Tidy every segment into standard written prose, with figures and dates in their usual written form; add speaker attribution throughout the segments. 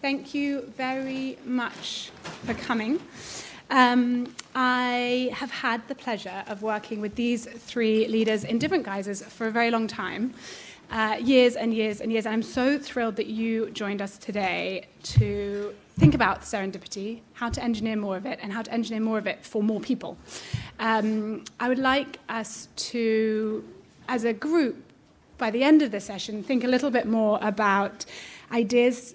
Speaker 1: Thank you very much for coming. I have had the pleasure of working with these three leaders in different guises for a very long time, years and years and years. And I'm so thrilled that you joined us today to think about serendipity, how to engineer more of it, and how to engineer more of it for more people. I would like us to, as a group, by the end of this session, think a little bit more about ideas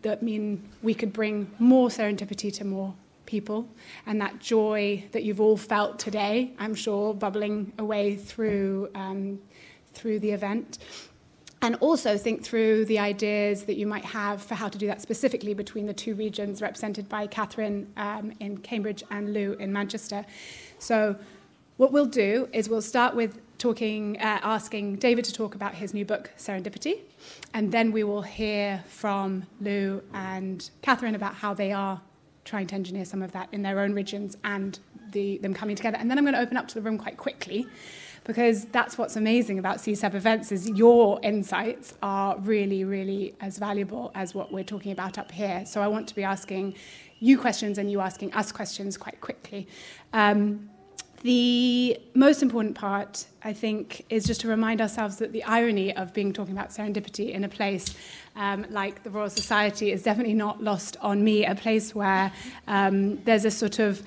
Speaker 1: that mean we could bring more serendipity to more people, and that joy that you've all felt today, I'm sure, bubbling away through the event. And also think through the ideas that you might have for how to do that specifically between the two regions represented by Catherine in Cambridge and Lou in Manchester. So what we'll do is we'll start with asking David to talk about his new book, Serendipity, and then we will hear from Lou and Catherine about how they are trying to engineer some of that in their own regions and them coming together. And then I'm going to open up to the room quite quickly, because that's what's amazing about CSaP events, is your insights are really, really as valuable as what we're talking about up here. So I want to be asking you questions and you asking us questions quite quickly. The most important part, I think, is just to remind ourselves that the irony of talking about serendipity in a place like the Royal Society is definitely not lost on me, a place where there's a sort of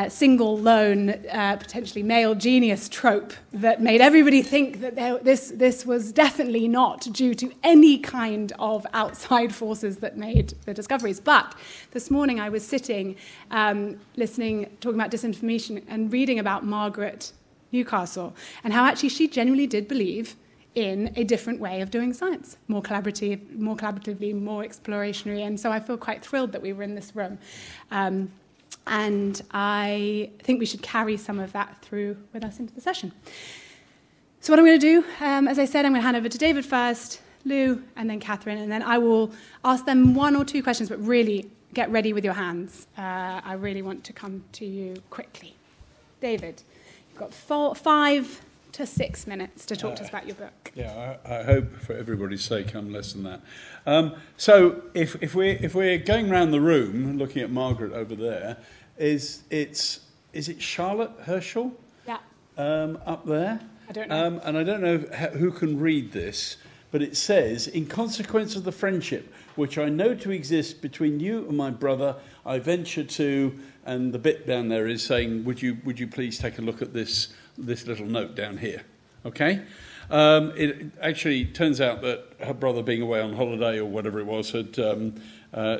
Speaker 1: single, lone, potentially male genius trope that made everybody think that this was definitely not due to any kind of outside forces that made the discoveries. But this morning I was sitting, talking about disinformation and reading about Margaret Newcastle and how actually she genuinely did believe in a different way of doing science, more collaboratively, more explorationary. And so I feel quite thrilled that we were in this room. And I think we should carry some of that through with us into the session. So what I'm going to do, as I said, I'm going to hand over to David first, Lou, and then Catherine, and then I will ask them one or two questions, but really get ready with your hands. I really want to come to you quickly. David, you've got 5 to 6 minutes to talk to us about your book.
Speaker 2: Yeah, I hope for everybody's sake I'm less than that. So if we're going around the room looking at Margaret over there, is it Charlotte Herschel?
Speaker 1: Yeah.
Speaker 2: Up there?
Speaker 1: I don't know.
Speaker 2: And I don't know who can read this, but it says, in consequence of the friendship which I know to exist between you and my brother, I venture to, and the bit down there is saying, would you please take a look at this little note down here, okay? It actually turns out that her brother, being away on holiday or whatever it was,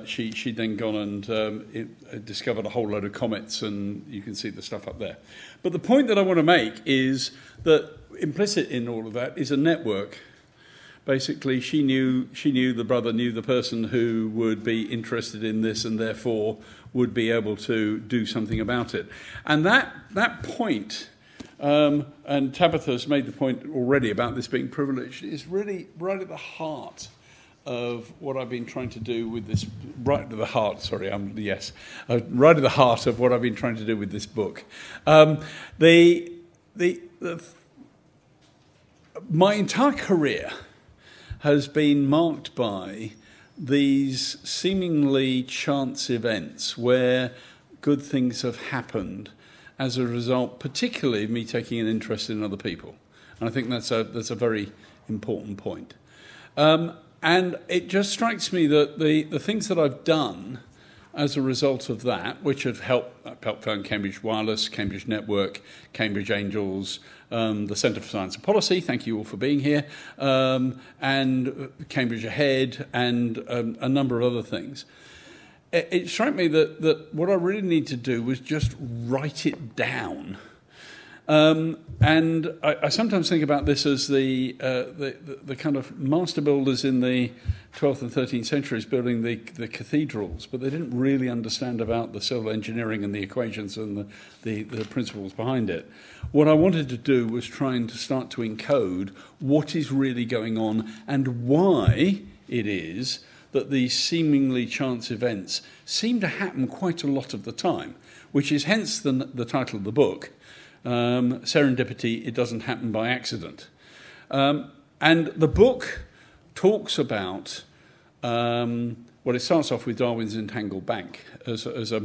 Speaker 2: she'd then gone and discovered a whole load of comets, and you can see the stuff up there. But the point that I want to make is that implicit in all of that is a network. Basically, she knew the brother knew the person who would be interested in this and therefore would be able to do something about it. And that point, and Tabitha's made the point already about this being privileged, is really right at the heart of what I've been trying to do with this. Right at the heart of what I've been trying to do with this book. My entire career has been marked by these seemingly chance events where good things have happened as a result, particularly of me taking an interest in other people. And I think that's a very important point. And it just strikes me that the things that I've done as a result of that, which have helped found Cambridge Wireless, Cambridge Network, Cambridge Angels, the Centre for Science and Policy, thank you all for being here, and Cambridge Ahead, and a number of other things. It struck me that what I really need to do was just write it down. And I sometimes think about this as the kind of master builders in the 12th and 13th centuries building the cathedrals, but they didn't really understand about the civil engineering and the equations and the principles behind it. What I wanted to do was trying to start to encode what is really going on and why it is that these seemingly chance events seem to happen quite a lot of the time, which is hence the title of the book. Serendipity, it doesn't happen by accident. And the book talks about Well, it starts off with Darwin's entangled bank as a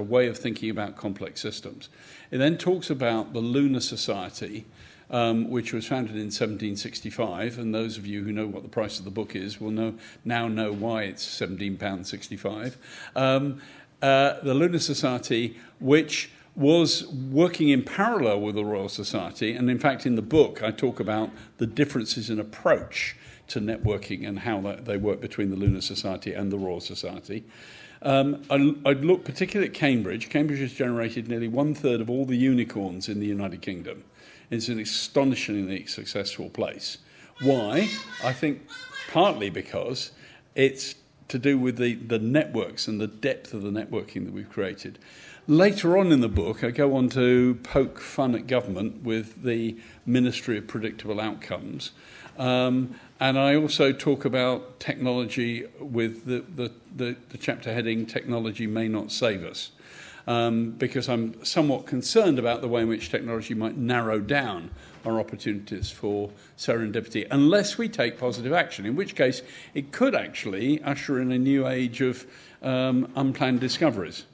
Speaker 2: way of thinking about complex systems. It then talks about the Lunar Society, which was founded in 1765, and those of you who know what the price of the book is will now know why it's £17.65. The Lunar Society, which was working in parallel with the Royal Society, and in fact in the book I talk about the differences in approach to networking and how they work between the Lunar Society and the Royal Society. I'd look particularly at Cambridge. Cambridge has generated nearly 1/3 of all the unicorns in the United Kingdom. It's an astonishingly successful place. Why? I think partly because it's to do with the networks and the depth of the networking that we've created. Later on in the book, I go on to poke fun at government with the Ministry of Predictable Outcomes. And I also talk about technology with the chapter heading, Technology May Not Save Us, because I'm somewhat concerned about the way in which technology might narrow down our opportunities for serendipity, unless we take positive action, in which case it could actually usher in a new age of unplanned discoveries.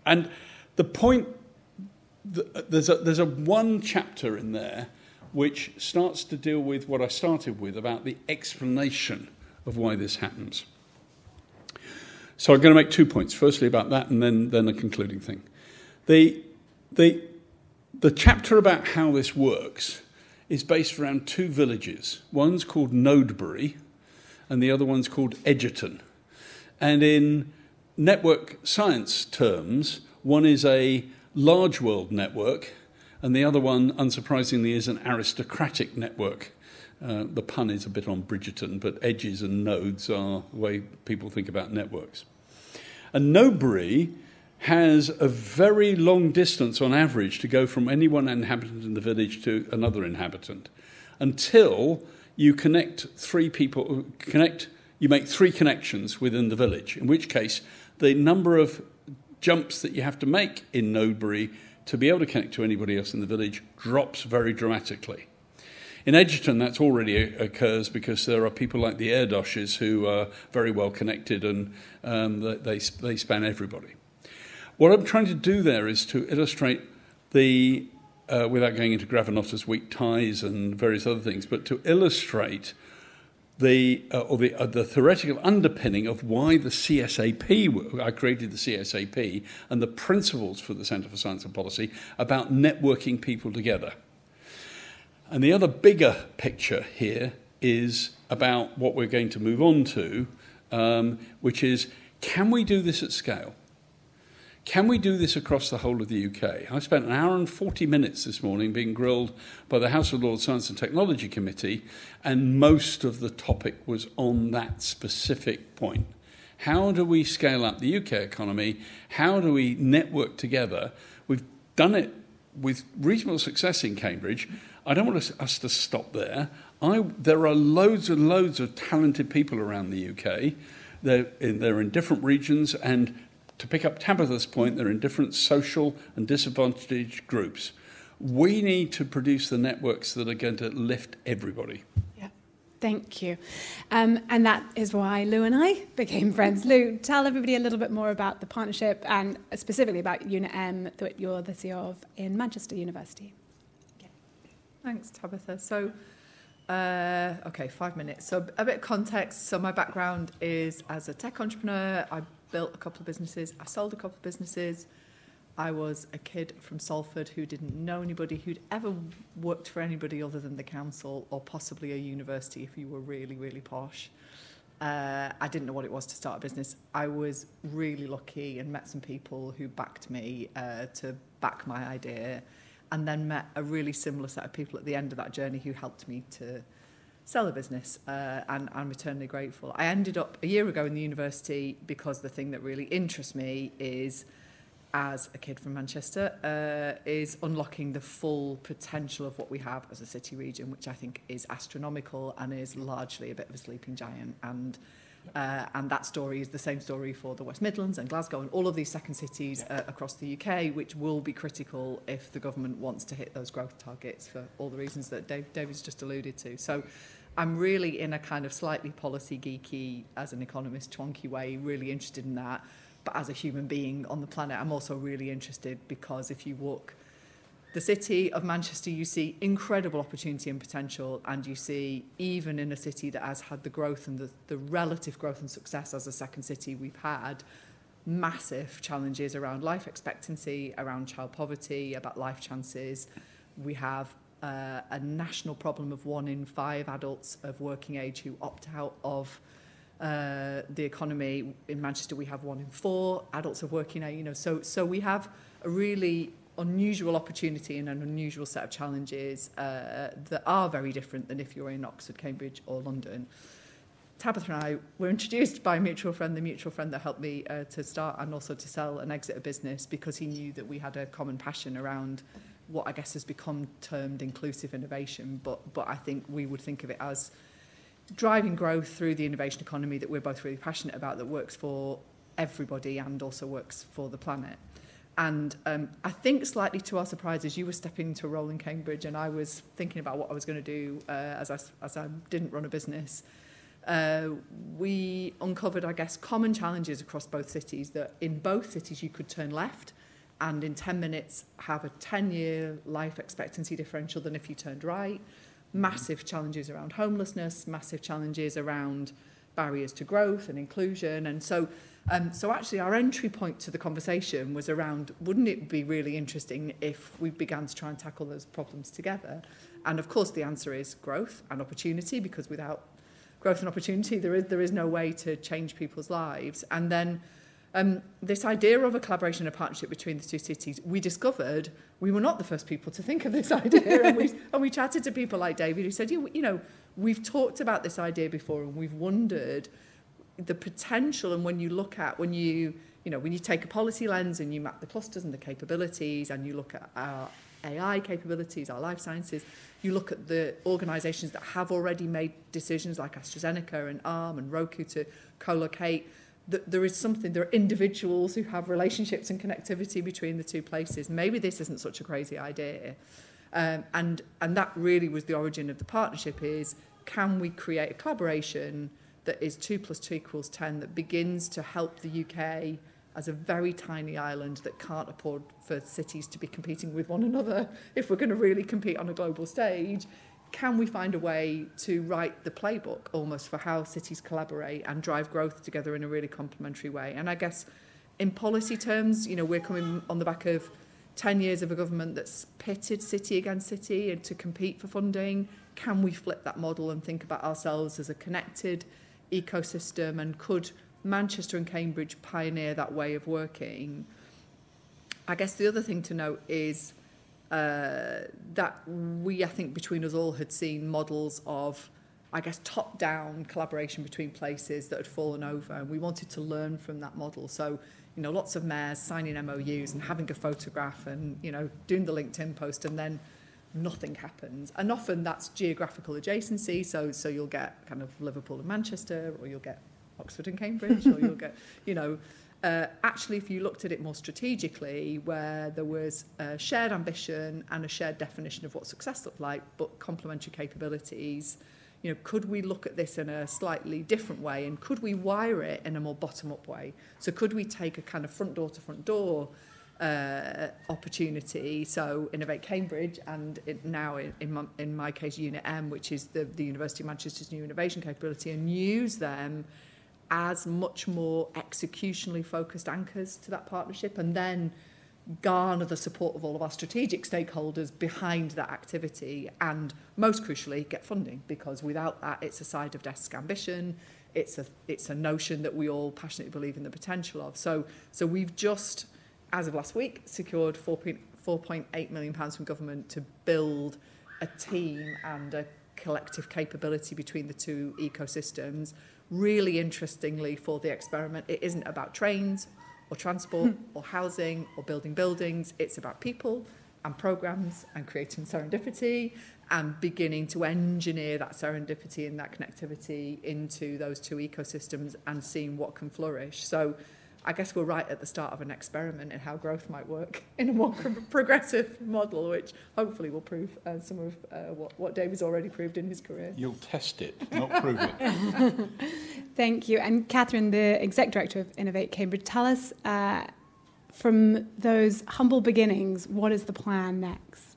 Speaker 2: And the point, there's a one chapter in there which starts to deal with what I started with about the explanation of why this happens. So I'm going to make 2 points. Firstly about that, and then a concluding thing. The chapter about how this works is based around 2 villages. One's called Nodebury, and the other one's called Edgerton. And in network science terms, one is a large world network, and the other one, unsurprisingly, is an aristocratic network. The pun is a bit on Bridgerton, but edges and nodes are the way people think about networks. And Nodebury has a very long distance on average to go from any one inhabitant in the village to another inhabitant, until you connect 3 people, you make 3 connections within the village, in which case the number of jumps that you have to make in Nodebury to be able to connect to anybody else in the village drops very dramatically. In Edgerton, that already occurs because there are people like the Erdoshes who are very well connected, and they span everybody. What I'm trying to do there is to illustrate the, without going into Gravenotta's weak ties and various other things, but to illustrate the theoretical underpinning of why the CSaP, I created the CSaP, and the principles for the Centre for Science and Policy about networking people together. And the other bigger picture here is about what we're going to move on to, which is, can we do this at scale? Can we do this across the whole of the UK? I spent 1 hour and 40 minutes this morning being grilled by the House of Lords Science and Technology Committee, and most of the topic was on that specific point. How do we scale up the UK economy? How do we network together? We've done it with reasonable success in Cambridge. I don't want us to stop there. There are loads and loads of talented people around the UK. They're in different regions, and to pick up Tabitha's point, they're in different social and disadvantaged groups. We need to produce the networks that are going to lift everybody.
Speaker 1: Yeah, thank you. And that is why Lou and I became friends. Lou, tell everybody a little bit more about the partnership, and specifically about Unit M that you're the CEO of in Manchester University. Okay.
Speaker 3: Thanks, Tabitha. So, 5 minutes. So a bit of context. So my background is as a tech entrepreneur. I built a couple of businesses. I sold a couple of businesses. I was a kid from Salford who didn't know anybody who'd ever worked for anybody other than the council, or possibly a university if you were really, really posh. I didn't know what it was to start a business. I was really lucky and met some people who backed me to back my idea, and then met a really similar set of people at the end of that journey who helped me to sell a business, and I'm eternally grateful. I ended up a year ago in the university because the thing that really interests me is, as a kid from Manchester, is unlocking the full potential of what we have as a city region, which I think is astronomical and is largely a bit of a sleeping giant. And that story is the same story for the West Midlands and Glasgow and all of these second cities across the UK, which will be critical if the government wants to hit those growth targets for all the reasons that David's just alluded to. So I'm really, in a kind of slightly policy geeky, as an economist, twonky way, really interested in that. But as a human being on the planet, I'm also really interested because if you walk the city of Manchester, you see incredible opportunity and potential, and you see, even in a city that has had the growth and the relative growth and success as a second city we've had, massive challenges around life expectancy, around child poverty, about life chances. We have a national problem of 1 in 5 adults of working age who opt out of the economy. In Manchester, we have 1 in 4 adults of working age. So we have a really unusual opportunity and an unusual set of challenges that are very different than if you're in Oxford, Cambridge, or London. Tabitha and I were introduced by a mutual friend, the mutual friend that helped me to start and also to sell and exit a business, because he knew that we had a common passion around what I guess has become termed inclusive innovation, but I think we would think of it as driving growth through the innovation economy that we're both really passionate about, that works for everybody and also works for the planet. And I think slightly to our surprise, as you were stepping into a role in Cambridge and I was thinking about what I was going to do as I didn't run a business, we uncovered, I guess, common challenges across both cities, that in both cities you could turn left and in 10 minutes have a 10-year life expectancy differential than if you turned right. Massive challenges around homelessness, massive challenges around barriers to growth and inclusion. And so actually our entry point to the conversation was around, wouldn't it be really interesting if we began to try and tackle those problems together? And of course the answer is growth and opportunity, because without growth and opportunity there is no way to change people's lives. And then this idea of a collaboration and a partnership between the two cities, we discovered we were not the first people to think of this idea. and we chatted to people like David, who said, you know, we've talked about this idea before and we've wondered the potential. And when you look at, when you take a policy lens and you map the clusters and the capabilities, and you look at our AI capabilities, our life sciences, you look at the organisations that have already made decisions like AstraZeneca and ARM and Roku to co-locate, there are individuals who have relationships and connectivity between the two places. Maybe this isn't such a crazy idea. And that really was the origin of the partnership, is can we create a collaboration that is 2 + 2 = 10, that begins to help the UK as a very tiny island that can't afford for cities to be competing with one another if we're going to really compete on a global stage. Can we find a way to write the playbook almost for how cities collaborate and drive growth together in a really complementary way? And I guess in policy terms, we're coming on the back of 10 years of a government that's pitted city against city and to compete for funding. Can we flip that model and think about ourselves as a connected ecosystem? And could Manchester and Cambridge pioneer that way of working? I guess the other thing to note is that we, I think, between us all had seen models of, I guess, top-down collaboration between places that had fallen over, and we wanted to learn from that model. So, lots of mayors signing MOUs and having a photograph and, doing the LinkedIn post, and then nothing happens. And often that's geographical adjacency, so you'll get kind of Liverpool and Manchester, or you'll get Oxford and Cambridge, or you'll get, actually, if you looked at it more strategically, where there was a shared ambition and a shared definition of what success looked like, but complementary capabilities, could we look at this in a slightly different way, and could we wire it in a more bottom-up way? So could we take a kind of front door to front door opportunity, so Innovate Cambridge, and now in my case Unit M, which is the University of Manchester's new innovation capability, and use them as much more executionally focused anchors to that partnership, and then garner the support of all of our strategic stakeholders behind that activity, and most crucially get funding, because without that it's a side of desk ambition, it's a notion that we all passionately believe in the potential of. So we've just, as of last week, secured £4.8 million from government to build a team and a collective capability between the two ecosystems. Really interestingly, for the experiment, it isn't about trains or transport or housing or building buildings. It's about people and programs and creating serendipity and beginning to engineer that serendipity and that connectivity into those two ecosystems and seeing what can flourish. So I guess we're right at the start of an experiment in how growth might work in a more progressive model, which hopefully will prove some of what David's already proved in his career.
Speaker 2: You'll test it, not prove it.
Speaker 1: Thank you. And Catherine, the Exec Director of Innovate Cambridge, tell us from those humble beginnings, what is the plan next?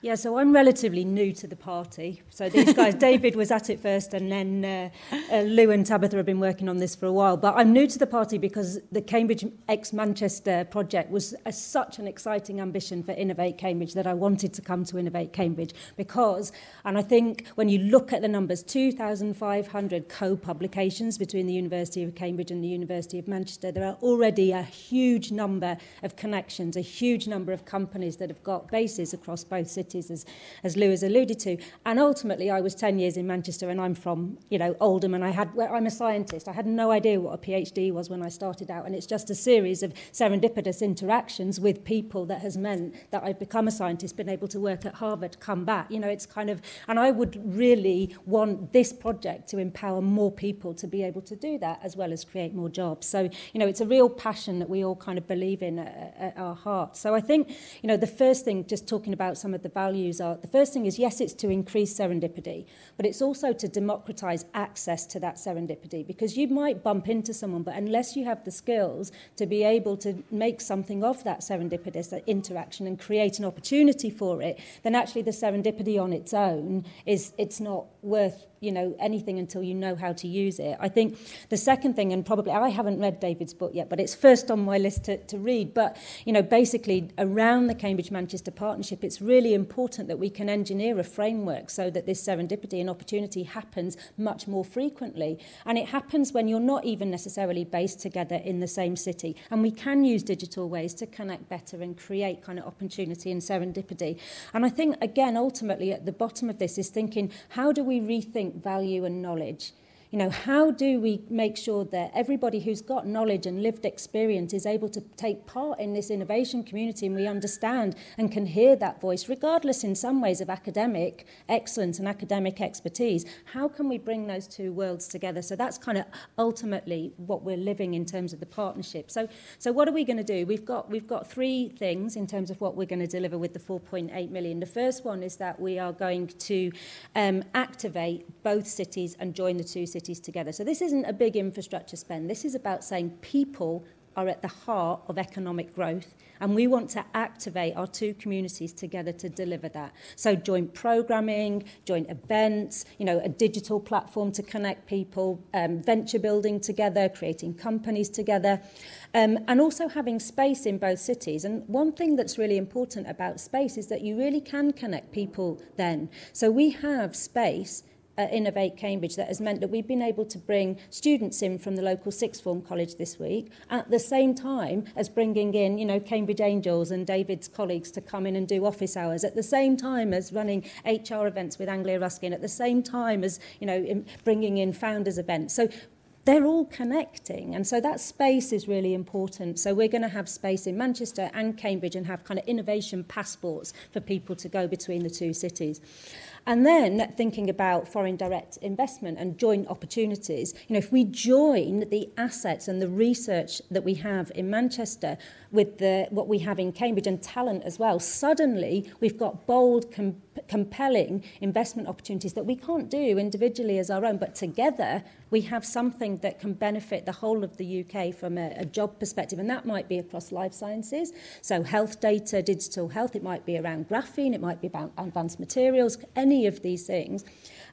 Speaker 4: Yeah, so I'm relatively new to the party. So these guys, David was at it first, and then Lou and Tabitha have been working on this for a while. But I'm new to the party because the Cambridge X Manchester project was such an exciting ambition for Innovate Cambridge that I wanted to come to Innovate Cambridge because, and I think when you look at the numbers, 2,500 co-publications between the University of Cambridge and the University of Manchester, there are already a huge number of connections, a huge number of companies that have got bases across both cities, as Lou has alluded to. And ultimately, I was 10 years in Manchester, and I'm from, Oldham, and I'm a scientist. I had no idea what a PhD was when I started out, and it's just a series of serendipitous interactions with people that has meant that I've become a scientist, been able to work at Harvard, come back. It's kind of, and I would really want this project to empower more people to be able to do that, as well as create more jobs. So, it's a real passion that we all kind of believe in at our heart. So I think, the first thing, just talking about some of the values are, the first thing is, yes, it's to increase serendipity, but it's also to democratise access to that serendipity, because you might bump into someone, but unless you have the skills to be able to make something of that serendipitous interaction and create an opportunity for it, then actually the serendipity on its own it's not worth anything until you know how to use it. I think the second thing, and probably I haven't read David's book yet, but it's first on my list to read, but basically around the Cambridge-Manchester partnership, it's really important that we can engineer a framework so that this serendipity and opportunity happens much more frequently. And it happens when you're not even necessarily based together in the same city. And we can use digital ways to connect better and create kind of opportunity and serendipity. And I think, again, ultimately at the bottom of this is thinking, how do we rethink value and knowledge? How do we make sure that everybody who's got knowledge and lived experience is able to take part in this innovation community, and we understand and can hear that voice, regardless in some ways of academic excellence and academic expertise? How can we bring those two worlds together? So that's kind of ultimately what we're living in terms of the partnership. So what are we going to do? We've got three things in terms of what we're going to deliver with the 4.8 million. The first one is that we are going to activate both cities and join the two cities together. So this isn't a big infrastructure spend. This is about saying people are at the heart of economic growth, and we want to activate our two communities together to deliver that. So joint programming, joint events, a digital platform to connect people, venture building together, creating companies together, and also having space in both cities. And one thing that's really important about space is that you really can connect people then. So we have space at Innovate Cambridge that has meant that we've been able to bring students in from the local sixth form college this week at the same time as bringing in, Cambridge Angels and David's colleagues to come in and do office hours, at the same time as running HR events with Anglia Ruskin, at the same time as, bringing in founders events. So they're all connecting, and so that space is really important. So we're going to have space in Manchester and Cambridge and have kind of innovation passports for people to go between the two cities. And then thinking about foreign direct investment and joint opportunities, if we join the assets and the research that we have in Manchester with what we have in Cambridge and talent as well, suddenly we've got bold, compelling investment opportunities that we can't do individually as our own, but together we have something that can benefit the whole of the UK from a job perspective, and that might be across life sciences, so health data, digital health, it might be around graphene, it might be about advanced materials, any of these things.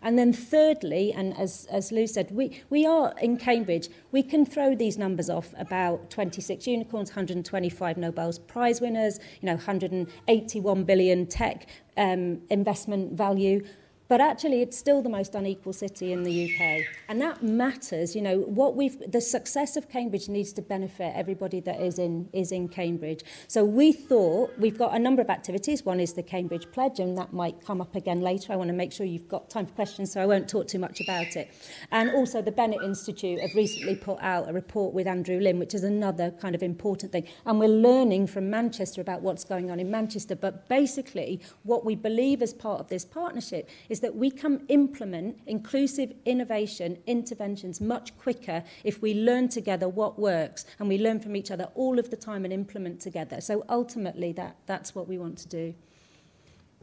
Speaker 4: And then thirdly, and as Lou said, we are in Cambridge, we can throw these numbers off about 26 unicorns, 125 Nobel Prize winners, 181 billion tech investment value. But actually, it's still the most unequal city in the UK. And that matters. The success of Cambridge needs to benefit everybody that is in Cambridge. So we thought, we've got a number of activities. One is the Cambridge Pledge, and that might come up again later. I want to make sure you've got time for questions, so I won't talk too much about it. And also the Bennett Institute have recently put out a report with Andrew Lim, which is another kind of important thing. And we're learning from Manchester about what's going on in Manchester. But basically, what we believe as part of this partnership is that we can implement inclusive innovation interventions much quicker if we learn together what works and we learn from each other all of the time and implement together. So ultimately, that's what we want to do.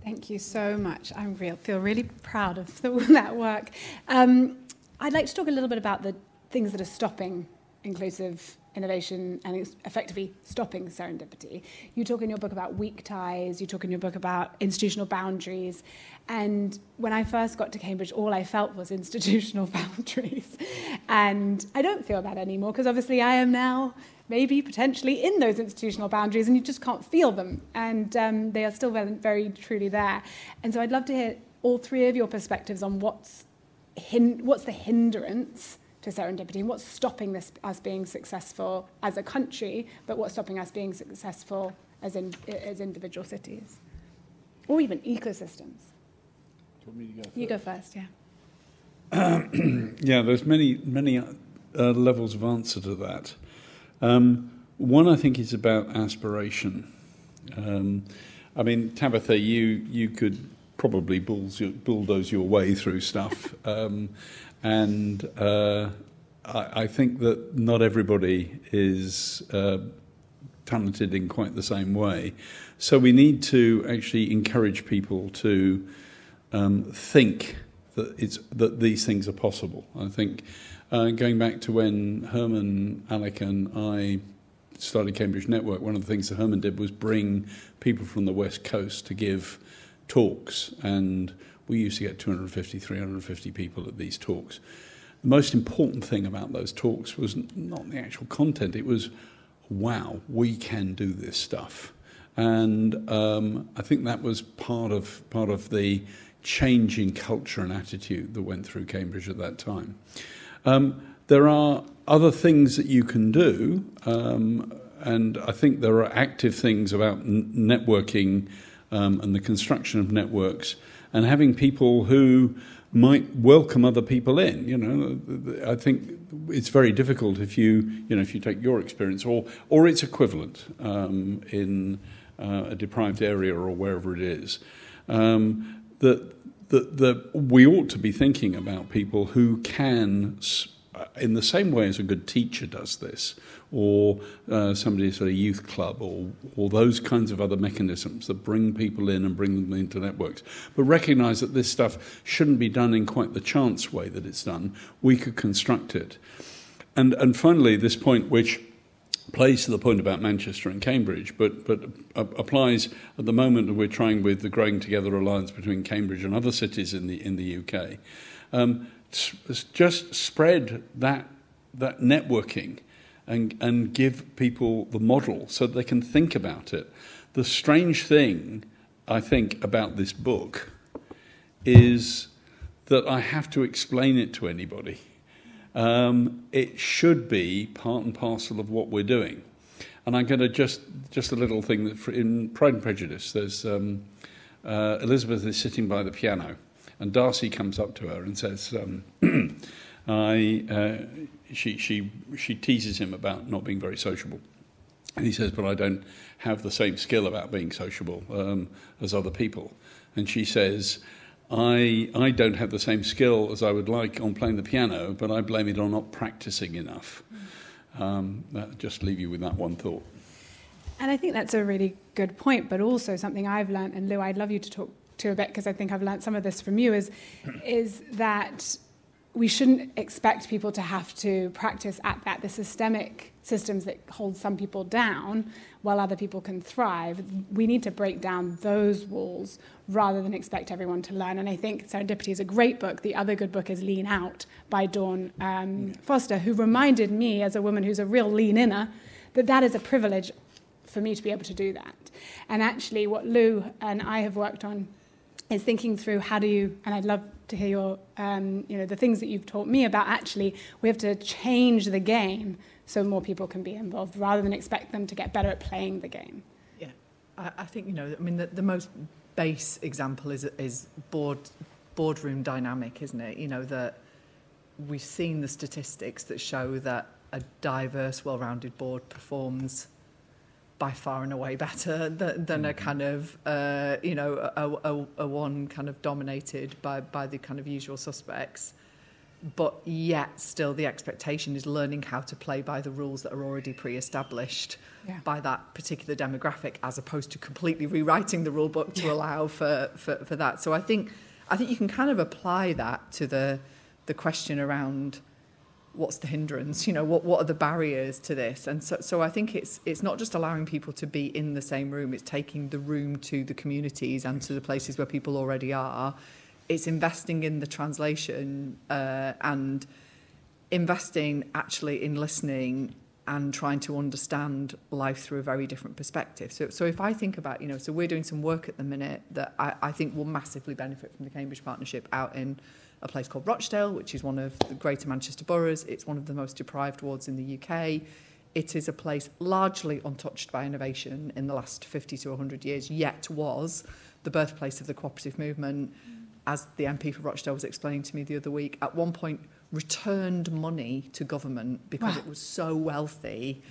Speaker 1: Thank you so much. I feel really proud of that work. I'd like to talk a little bit about the things that are stopping inclusive innovation and effectively stopping serendipity. You talk in your book about weak ties, you talk in your book about institutional boundaries, and when I first got to Cambridge, all I felt was institutional boundaries. And I don't feel that anymore, because obviously I am now maybe potentially in those institutional boundaries, and you just can't feel them, and they are still very, very truly there. And so I'd love to hear all three of your perspectives on what's the hindrance to serendipity, and what's stopping us being successful as a country, but what's stopping us being successful as individual cities, or even ecosystems.
Speaker 2: Do you want me to go first?
Speaker 1: You go first, yeah.
Speaker 2: Yeah, there's many levels of answer to that. One, I think, is about aspiration. I mean, Tabitha, you could probably bulldoze your way through stuff. And I think that not everybody is talented in quite the same way. So we need to actually encourage people to think that these things are possible. I think going back to when Herman, Alec and I started Cambridge Network, one of the things that Herman did was bring people from the West Coast to give talks, and we used to get 250, 350 people at these talks. The most important thing about those talks was not the actual content. It was, wow, we can do this stuff. And I think that was part of the change in culture and attitude that went through Cambridge at that time. There are other things that you can do, and I think there are active things about networking and the construction of networks, and having people who might welcome other people in. You know, I think it's very difficult if you take your experience or its equivalent in a deprived area or wherever it is, that we ought to be thinking about people who can, in the same way as a good teacher does this, or somebody at a youth club, or those kinds of other mechanisms that bring people in and bring them into networks. But recognise that this stuff shouldn't be done in quite the chance way that it's done. We could construct it. And finally, this point, which plays to the point about Manchester and Cambridge, but applies at the moment that we're trying with the Growing Together alliance between Cambridge and other cities in the UK. Just spread that networking and give people the model so that they can think about it. The strange thing, I think, about this book is that I have to explain it to anybody. It should be part and parcel of what we're doing. And I'm going to just a little thing that in Pride and Prejudice, there's Elizabeth is sitting by the piano, and Darcy comes up to her and says, she teases him about not being very sociable. And he says, but I don't have the same skill about being sociable as other people. And she says, I don't have the same skill as I would like on playing the piano, but I blame it on not practicing enough. Just leave you with that one thought.
Speaker 1: And I think that's a really good point, but also something I've learned, and Lou, I'd love you to talk to a bit, because I think I've learned some of this from you, is that we shouldn't expect people to have to practice at that. The systemic systems that hold some people down while other people can thrive, we need to break down those walls rather than expect everyone to learn. And I think Serendipity is a great book. The other good book is Lean Out by Dawn Foster, who reminded me, as a woman who's a real lean-inner, that is a privilege for me to be able to do that. And actually what Lou and I have worked on is thinking through how do you, and I'd love to hear your, the things that you've taught me about. Actually, we have to change the game so more people can be involved rather than expect them to get better at playing the game.
Speaker 3: Yeah, I think, the most base example is boardroom dynamic, isn't it? That we've seen the statistics that show that a diverse, well-rounded board performs by far and away better than a kind of, you know, a one kind of dominated by the kind of usual suspects. But yet still the expectation is learning how to play by the rules that are already pre-established by that particular demographic, as opposed to completely rewriting the rule book to allow for that. So I think you can kind of apply that to the question around what's the hindrance, you know, what are the barriers to this? And so I think it's not just allowing people to be in the same room, it's taking the room to the communities and to the places where people already are. It's investing in the translation and investing actually in listening and trying to understand life through a very different perspective. So if I think about, you know, so we're doing some work at the minute that I think will massively benefit from the Cambridge Partnership out in a place called Rochdale, which is one of the greater Manchester boroughs. It's one of the most deprived wards in the UK. It is a place largely untouched by innovation in the last 50 to 100 years, yet was the birthplace of the cooperative movement. As the MP for Rochdale was explaining to me the other week, at one point returned money to government because it was so wealthy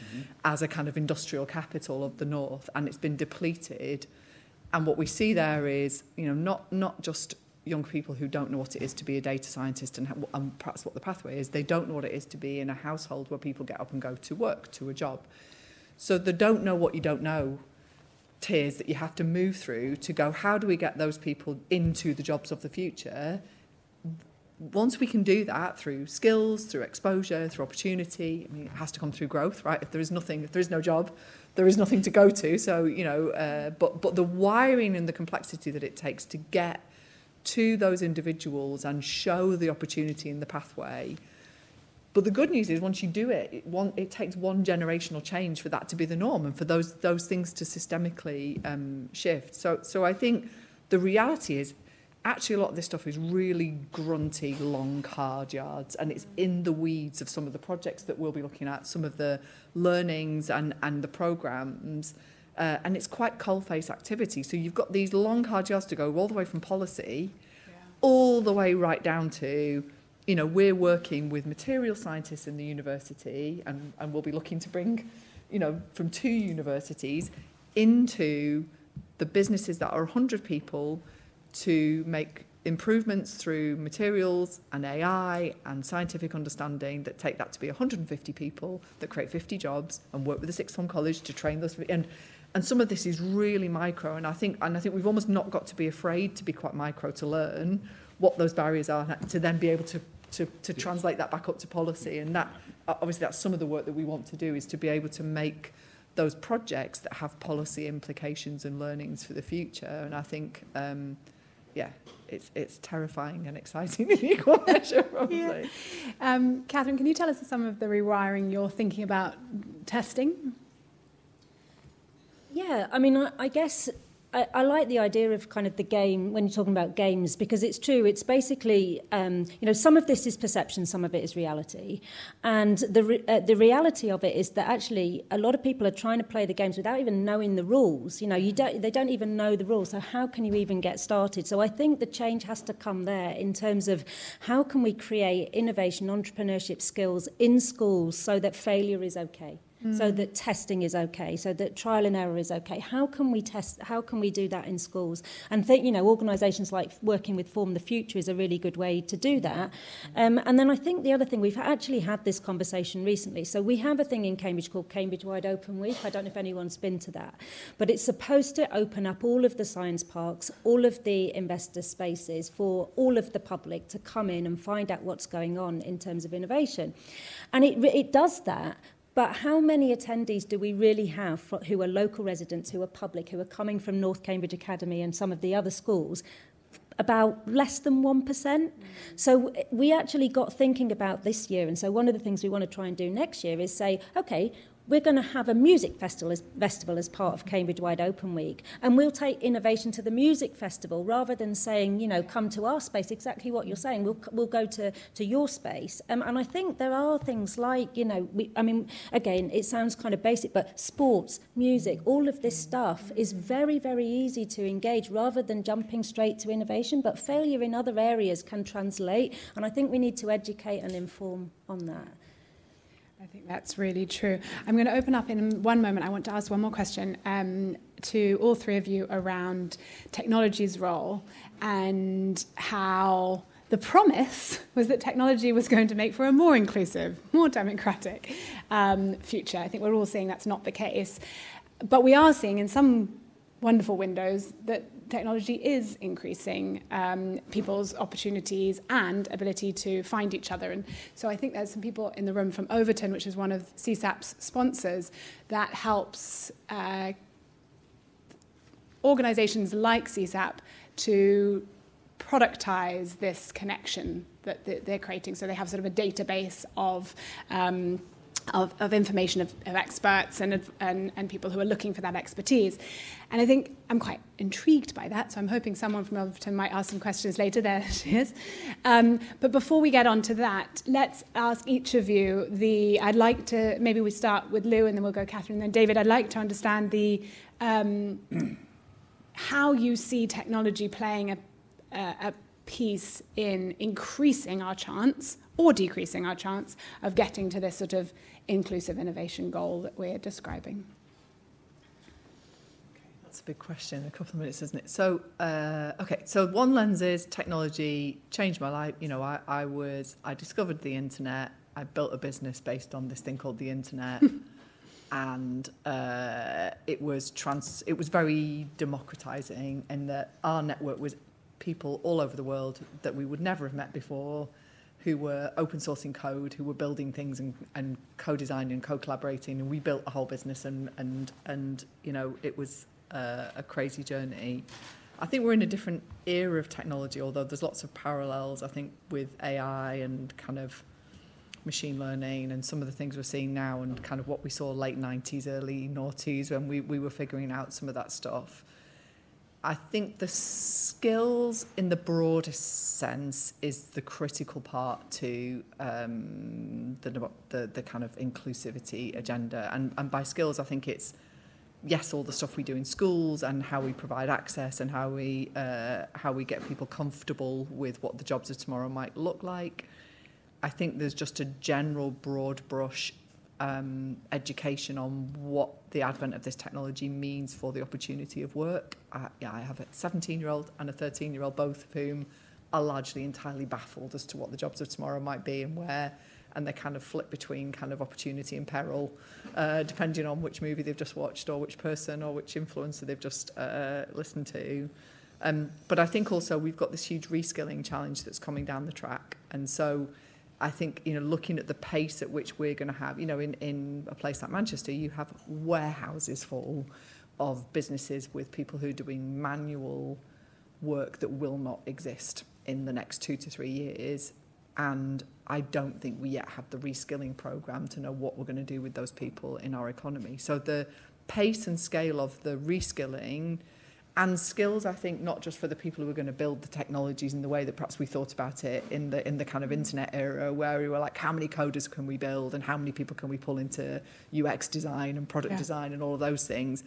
Speaker 3: as a kind of industrial capital of the north, and it's been depleted. And what we see there is, you know, not just young people who don't know what it is to be a data scientist and perhaps what the pathway is, they don't know what it is to be in a household where people get up and go to work, to a job. So the don't know what you don't know tiers that you have to move through to go, how do we get those people into the jobs of the future? Once we can do that through skills, through exposure, through opportunity, I mean, it has to come through growth, right? If there is no job, there is nothing to go to. So, you know, but the wiring and the complexity that it takes to get to those individuals and show the opportunity in the pathway. But the good news is once you do it, it takes one generational change for that to be the norm and for those things to systemically shift. So I think the reality is actually a lot of this stuff is really grunty, long, hard yards, and it's in the weeds of some of the projects that we'll be looking at, some of the learnings and the programmes, and it's quite coalface activity. So you've got these long, hard yards to go all the way from policy all the way right down to, you know, we're working with material scientists in the university and we'll be looking to bring, you know, from 2 universities into the businesses that are 100 people to make improvements through materials and AI and scientific understanding that take that to be 150 people that create 50 jobs and work with the sixth form college to train those. And some of this is really micro, and I think we've almost not got to be afraid to be quite micro to learn what those barriers are to then be able to translate that back up to policy. And that obviously that's some of the work that we want to do, is to be able to make those projects that have policy implications and learnings for the future. And I think it's terrifying and exciting in equal measure, probably.
Speaker 1: Catherine, can you tell us some of the rewiring you're thinking about testing?
Speaker 4: Yeah, I mean, I guess I like the idea of kind of the game when you're talking about games, because it's true. It's basically, you know, some of this is perception, some of it is reality. And the reality of it is that actually a lot of people are trying to play the games without even knowing the rules. You know, they don't even know the rules. So how can you even get started? So I think the change has to come there in terms of how can we create innovation, entrepreneurship skills in schools so that failure is okay. So that testing is okay, so that trial and error is okay. How can we test? How can we do that in schools? And you know, organisations like working with Form the Future is a really good way to do that. And then I think the other thing, we've actually had this conversation recently. So we have a thing in Cambridge called Cambridge Wide Open Week. I don't know if anyone's been to that, but it's supposed to open up all of the science parks, all of the investor spaces for all of the public to come in and find out what's going on in terms of innovation. And it does that. But how many attendees do we really have who are local residents, who are public, who are coming from North Cambridge Academy and some of the other schools? About less than 1%. So we actually got thinking about this year. And so one of the things we want to try and do next year is say, OK, we're going to have a music festival as part of Cambridge Wide Open Week. And we'll take innovation to the music festival rather than saying, you know, come to our space, exactly what you're saying. We'll go to your space. And I think there are things like, you know, I mean, again, it sounds kind of basic, but sports, music, all of this stuff is very, very easy to engage rather than jumping straight to innovation. But failure in other areas can translate. And I think we need to educate and inform on that.
Speaker 1: I think that's really true. I'm going to open up in one moment. I want to ask one more question to all three of you around technology's role and how the promise was that technology was going to make for a more inclusive, more democratic future. I think we're all seeing that's not the case. But we are seeing in some wonderful windows that technology is increasing people's opportunities and ability to find each other. And so I think there's some people in the room from Overton, which is one of CSaP's sponsors, that helps organisations like CSaP to productize this connection that they're creating. So they have sort of a database of information of experts and people who are looking for that expertise. And I think I'm quite intrigued by that, so I'm hoping someone from Overton might ask some questions later. There she is. But before we get on to that, let's ask each of you I'd like to, maybe we start with Lou and then we'll go Catherine and then David. I'd like to understand how you see technology playing a piece in increasing our chance or decreasing our chance of getting to this sort of inclusive innovation goal that we're describing.
Speaker 3: Okay, that's a big question, a couple of minutes, isn't it? So, so one lens is technology changed my life. You know, I discovered the internet. I built a business based on this thing called the internet. And it was very democratizing in that our network was people all over the world that we would never have met before, who were open sourcing code, who were building things and co-designing and co-collaborating, and we built a whole business and you know, it was a crazy journey. I think we're in a different era of technology, although there's lots of parallels, I think, with AI and kind of machine learning and some of the things we're seeing now and kind of what we saw late 90s, early noughties when we were figuring out some of that stuff. I think the skills in the broadest sense is the critical part to the kind of inclusivity agenda. And by skills, I think it's, yes, all the stuff we do in schools and how we provide access and how we get people comfortable with what the jobs of tomorrow might look like. I think there's just a general broad brush education on what the advent of this technology means for the opportunity of work. I have a 17-year-old and a 13-year-old, both of whom are largely entirely baffled as to what the jobs of tomorrow might be and where, and they kind of flip between kind of opportunity and peril, depending on which movie they've just watched or which person or which influencer they've just listened to. But I think also we've got this huge reskilling challenge that's coming down the track. And so I think, you know, looking at the pace at which we're going to have, you know, in a place like Manchester, you have warehouses full of businesses with people who are doing manual work that will not exist in the next 2 to 3 years. And I don't think we yet have the reskilling program to know what we're going to do with those people in our economy. So the pace and scale of the reskilling and skills, I think, not just for the people who are going to build the technologies in the way that perhaps we thought about it in the kind of internet era, where we were like, how many coders can we build and how many people can we pull into UX design and product design and all of those things.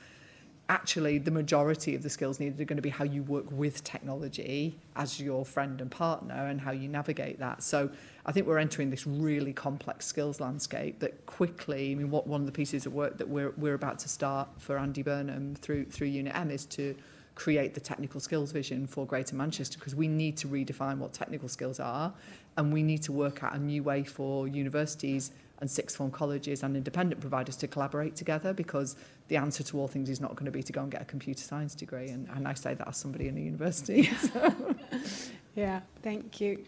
Speaker 3: Actually, the majority of the skills needed are going to be how you work with technology as your friend and partner and how you navigate that. So I think we're entering this really complex skills landscape that quickly, I mean, one of the pieces of work that we're about to start for Andy Burnham through Unit M is to create the technical skills vision for Greater Manchester, because we need to redefine what technical skills are, and we need to work out a new way for universities and sixth form colleges and independent providers to collaborate together, because the answer to all things is not going to be to go and get a computer science degree, and I say that as somebody in a university. So.
Speaker 1: Yeah, thank you.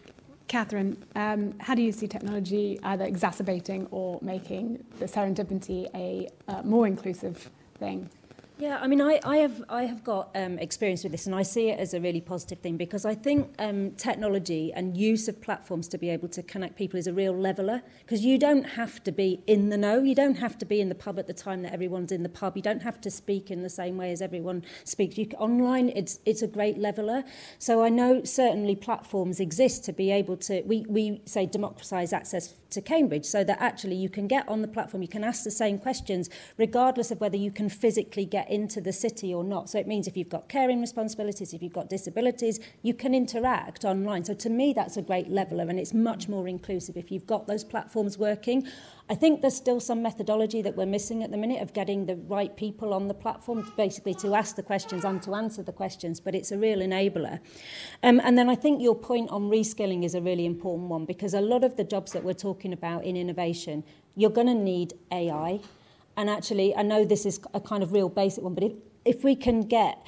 Speaker 1: Catherine, how do you see technology either exacerbating or making the serendipity a more inclusive thing?
Speaker 4: Yeah, I mean, I have got experience with this, and I see it as a really positive thing, because I think technology and use of platforms to be able to connect people is a real leveller, because you don't have to be in the know. You don't have to be in the pub at the time that everyone's in the pub. You don't have to speak in the same way as everyone speaks. Online, it's a great leveller. So I know certainly platforms exist to be able to, we say democratise access to Cambridge, so that actually you can get on the platform, you can ask the same questions, regardless of whether you can physically get into the city or not. So it means if you've got caring responsibilities, if you've got disabilities, you can interact online. So to me, that's a great leveler, and it's much more inclusive if you've got those platforms working. I think there's still some methodology that we're missing at the minute of getting the right people on the platform, basically to ask the questions and to answer the questions, but it's a real enabler. And then I think your point on reskilling is a really important one, because a lot of the jobs that we're talking about in innovation, you're going to need AI. And actually, I know this is a kind of real basic one, but if we can get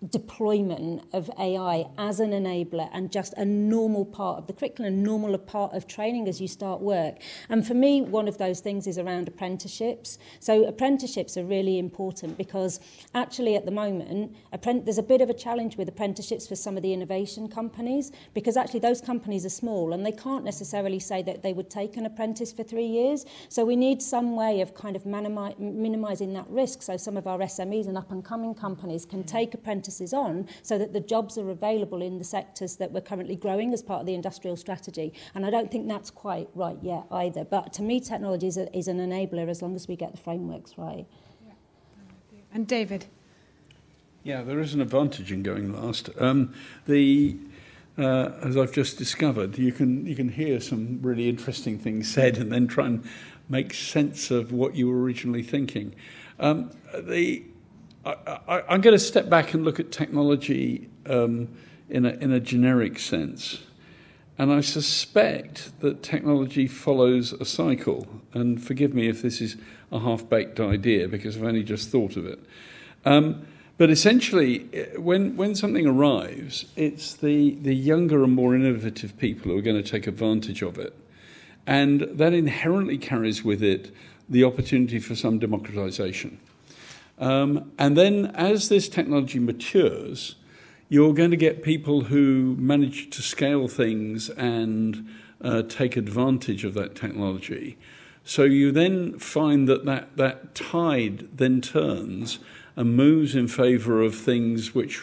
Speaker 4: deployment of AI as an enabler and just a normal part of the curriculum, a normal part of training as you start work. And for me, one of those things is around apprenticeships. So apprenticeships are really important because actually at the moment, there's a bit of a challenge with apprenticeships for some of the innovation companies, because actually those companies are small and they can't necessarily say that they would take an apprentice for 3 years. So we need some way of kind of minimising that risk, so some of our SMEs and up-and-coming companies can take apprentices on so that the jobs are available in the sectors that we're currently growing as part of the industrial strategy. And I don't think that's quite right yet either. But to me, technology is an enabler as long as we get the frameworks right.
Speaker 1: Yeah. And David?
Speaker 2: Yeah, there is an advantage in going last. As I've just discovered, you can hear some really interesting things said and then try and make sense of what you were originally thinking. I'm going to step back and look at technology in a generic sense. And I suspect that technology follows a cycle. And forgive me if this is a half-baked idea, because I've only just thought of it. But essentially, when something arrives, it's the younger and more innovative people who are going to take advantage of it. And that inherently carries with it the opportunity for some democratization. And then as this technology matures, you're going to get people who manage to scale things and take advantage of that technology. So you then find that tide then turns and moves in favour of things which,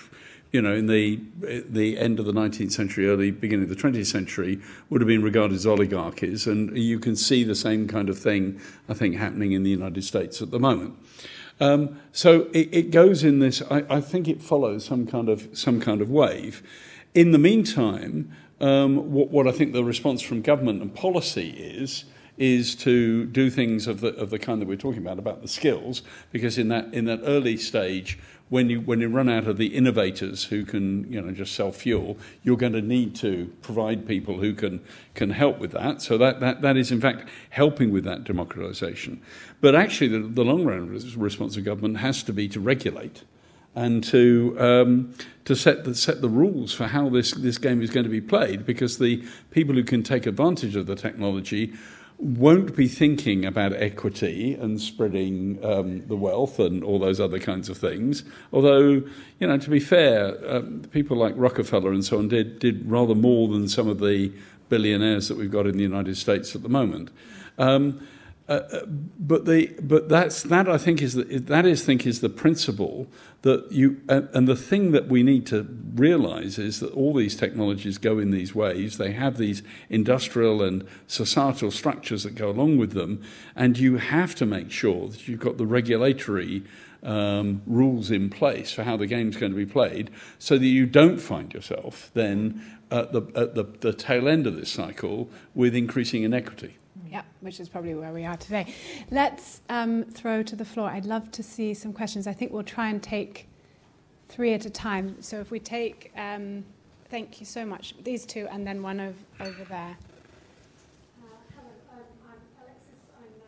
Speaker 2: in the end of the 19th century, early beginning of the 20th century, would have been regarded as oligarchies. And you can see the same kind of thing, I think, happening in the United States at the moment. So it goes in this. I think it follows some kind of wave. In the meantime, what I think the response from government and policy is to do things of the kind that we're talking about the skills, because in that early stage, when you run out of the innovators who can just sell fuel, you're going to need to provide people who can help with that. So that is in fact helping with that democratization. But actually, the long run response of government has to be to regulate and to set the rules for how this game is going to be played, because the people who can take advantage of the technology won't be thinking about equity and spreading the wealth and all those other kinds of things. Although, to be fair, people like Rockefeller and so on did rather more than some of the billionaires that we've got in the United States at the moment. But that I think is the principle that and the thing that we need to realise is that all these technologies go in these waves. They have these industrial and societal structures that go along with them, and you have to make sure that you've got the regulatory rules in place for how the game's going to be played, so that you don't find yourself then at the tail end of this cycle with increasing inequity.
Speaker 1: Yeah, which is probably where we are today. Let's throw to the floor. I'd love to see some questions. I think we'll try and take 3 at a time. So if we take, thank you so much, these two and then one over there.
Speaker 5: Hello, I'm Alexis. I'm the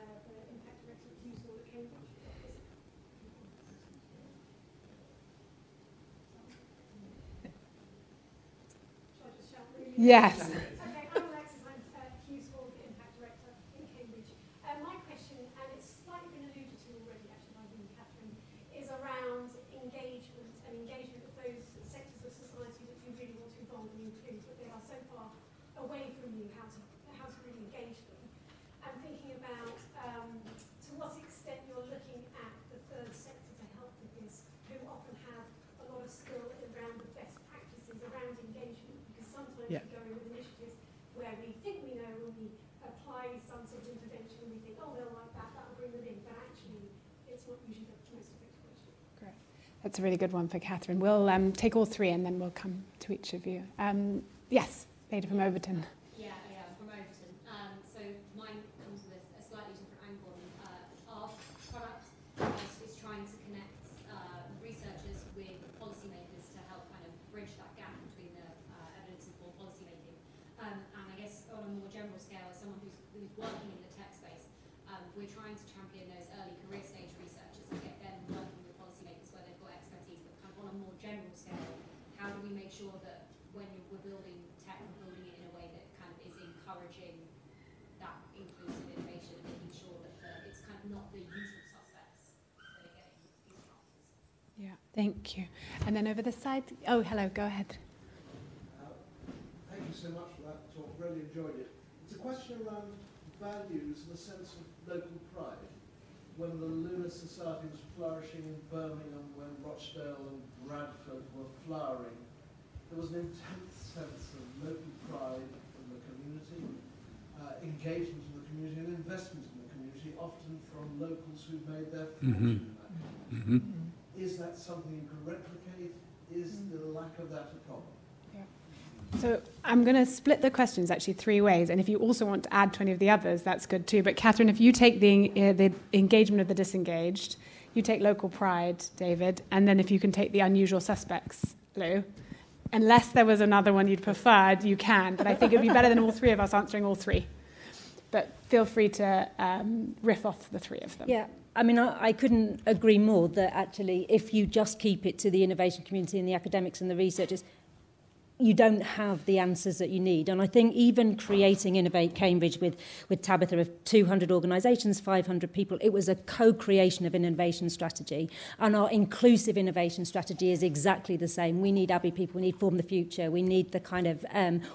Speaker 5: Impact Director at Hughes Hall at Cambridge. Shall I just shout really?
Speaker 1: Yes.
Speaker 5: Okay, I'm Alexis. I'm Hughes Hall, the Impact Director in Cambridge. My question, and it's slightly been alluded to already actually by you and Catherine, is around engagement with those sectors of society that you really want to involve and include, but they are so far away from you, how to really engage them. I'm thinking about to what extent you're looking at the third sector to help with this, who often have a lot of skill around the best practices around engagement, because sometimes you go in with initiatives
Speaker 1: That's a really good one for Catherine. We'll take all three and then we'll come to each of you. Yes, Lady from Overton.
Speaker 6: Yeah, from Overton. So mine comes with a slightly different angle. Our product is trying to connect researchers with policymakers to help kind of bridge that gap between the evidence-informed policymaking. And I guess on a more general scale, as someone who's working in the tech space, we're trying to champion those early career stage researchers and get them working with policymakers where they've got expertise, but kind of on a more general scale, how do we make sure that when we're building tech, we're building it in a way that kind of is encouraging that inclusive innovation and making sure that it's kind of not the usual suspects that are getting these chances.
Speaker 1: Yeah, thank you. And then over the side. Oh, hello, go ahead.
Speaker 7: Thank you so much for that talk. Really enjoyed it. It's a question around values and a sense of local pride. When the Lunar Society was flourishing in Birmingham, when Rochdale and Bradford were flowering, there was an intense sense of local pride in the community, engagement in the community, and investment in the community, often from locals who've made their fortune in that community. Is that something you can replicate? Is the lack of that a problem?
Speaker 1: So I'm going to split the questions actually three ways, and if you also want to add to any of the others, that's good too. But Catherine, if you take the engagement of the disengaged, you take local pride, David, and then if you can take the unusual suspects, Lou. Unless there was another one you'd preferred, you can, but I think it would be better than all three of us answering all three. But feel free to riff off the three of them.
Speaker 4: Yeah. I mean, I couldn't agree more that actually if you just keep it to the innovation community and the academics and the researchers, you don't have the answers that you need. And I think even creating Innovate Cambridge with Tabitha of 200 organisations, 500 people, it was a co-creation of an innovation strategy. And our inclusive innovation strategy is exactly the same. We need Abbey people, we need Form the Future, we need the kind of